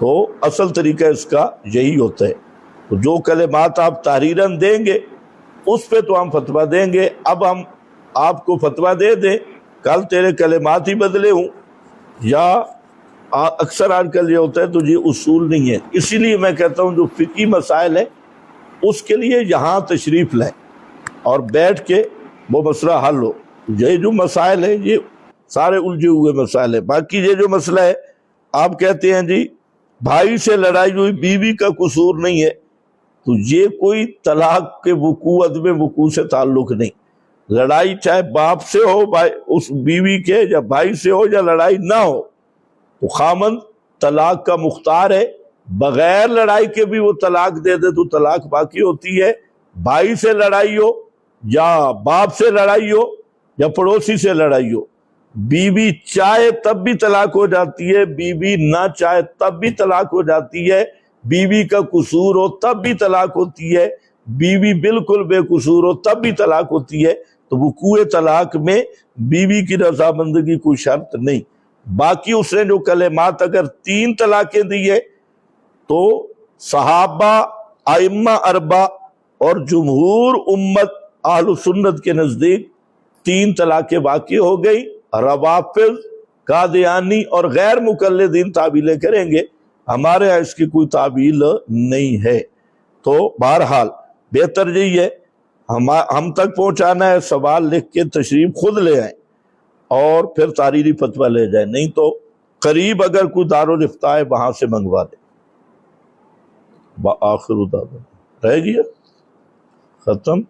[SPEAKER 1] تو اصل طریقہ اس کا یہی ہوتا ہے. تو جو کلمات آپ تحریراً دیں گے اس پہ تو ہم فتویٰ دیں گے. اب ہم آپ کو فتویٰ دے دیں کل تیرے کلمات ہی بدلے ہوں، یا اکثر آج کل یہ ہوتا ہے تو یہ اصول نہیں ہے. اسی لیے میں کہتا ہوں جو فقہی مسائل ہے اس کے لیے یہاں تشریف لائیں اور بیٹھ کے وہ مسئلہ حل ہو. یہ جو مسائل ہیں یہ سارے الجھے ہوئے مسائل ہیں. باقی یہ جو مسئلہ ہے آپ کہتے ہیں جی بھائی سے لڑائی ہوئی بیوی کا قصور نہیں ہے، تو یہ کوئی طلاق کے وقوع عدم وقوع سے تعلق نہیں. لڑائی چاہے باپ سے ہو اس بیوی کے، یا بھائی سے ہو، یا لڑائی نہ ہو، تو خامند طلاق کا مختار ہے. بغیر لڑائی کے بھی وہ طلاق دے دے تو طلاق باقی ہوتی ہے. بھائی سے لڑائی ہو، یا باپ سے لڑائی ہو، یا پڑوسی سے لڑائی ہو، بیوی چاہے تب بھی طلاق ہو جاتی ہے، بیوی نہ چاہے تب بھی طلاق ہو جاتی ہے. بیوی کا قصور ہو تب بھی طلاق ہوتی ہے، بیوی بالکل بے قصور ہو تب بھی طلاق ہوتی ہے. تو وقوع طلاق میں بیوی کی رضامندگی کوئی شرط نہیں. باقی اس نے جو کلمات اگر 3 طلاقیں دی ہے تو صحابہ، ائمہ 4 اور جمہور امت اہل سنت کے نزدیک 3 طلاقیں واقع ہو گئی. روافض، قادیانی اور غیر مقلدین تعویلیں کریں گے، ہمارے ہاں اس کی کوئی تعویل نہیں ہے. تو بہرحال بہتر یہی ہے ہم تک پہنچانا ہے، سوال لکھ کے تشریف خود لے آئیں اور پھر تحریری فتویٰ لے جائیں، نہیں تو قریب اگر کوئی دارالفتاء ہے وہاں سے منگوا دیں. بآخر دعوانا رہ گیا ختم.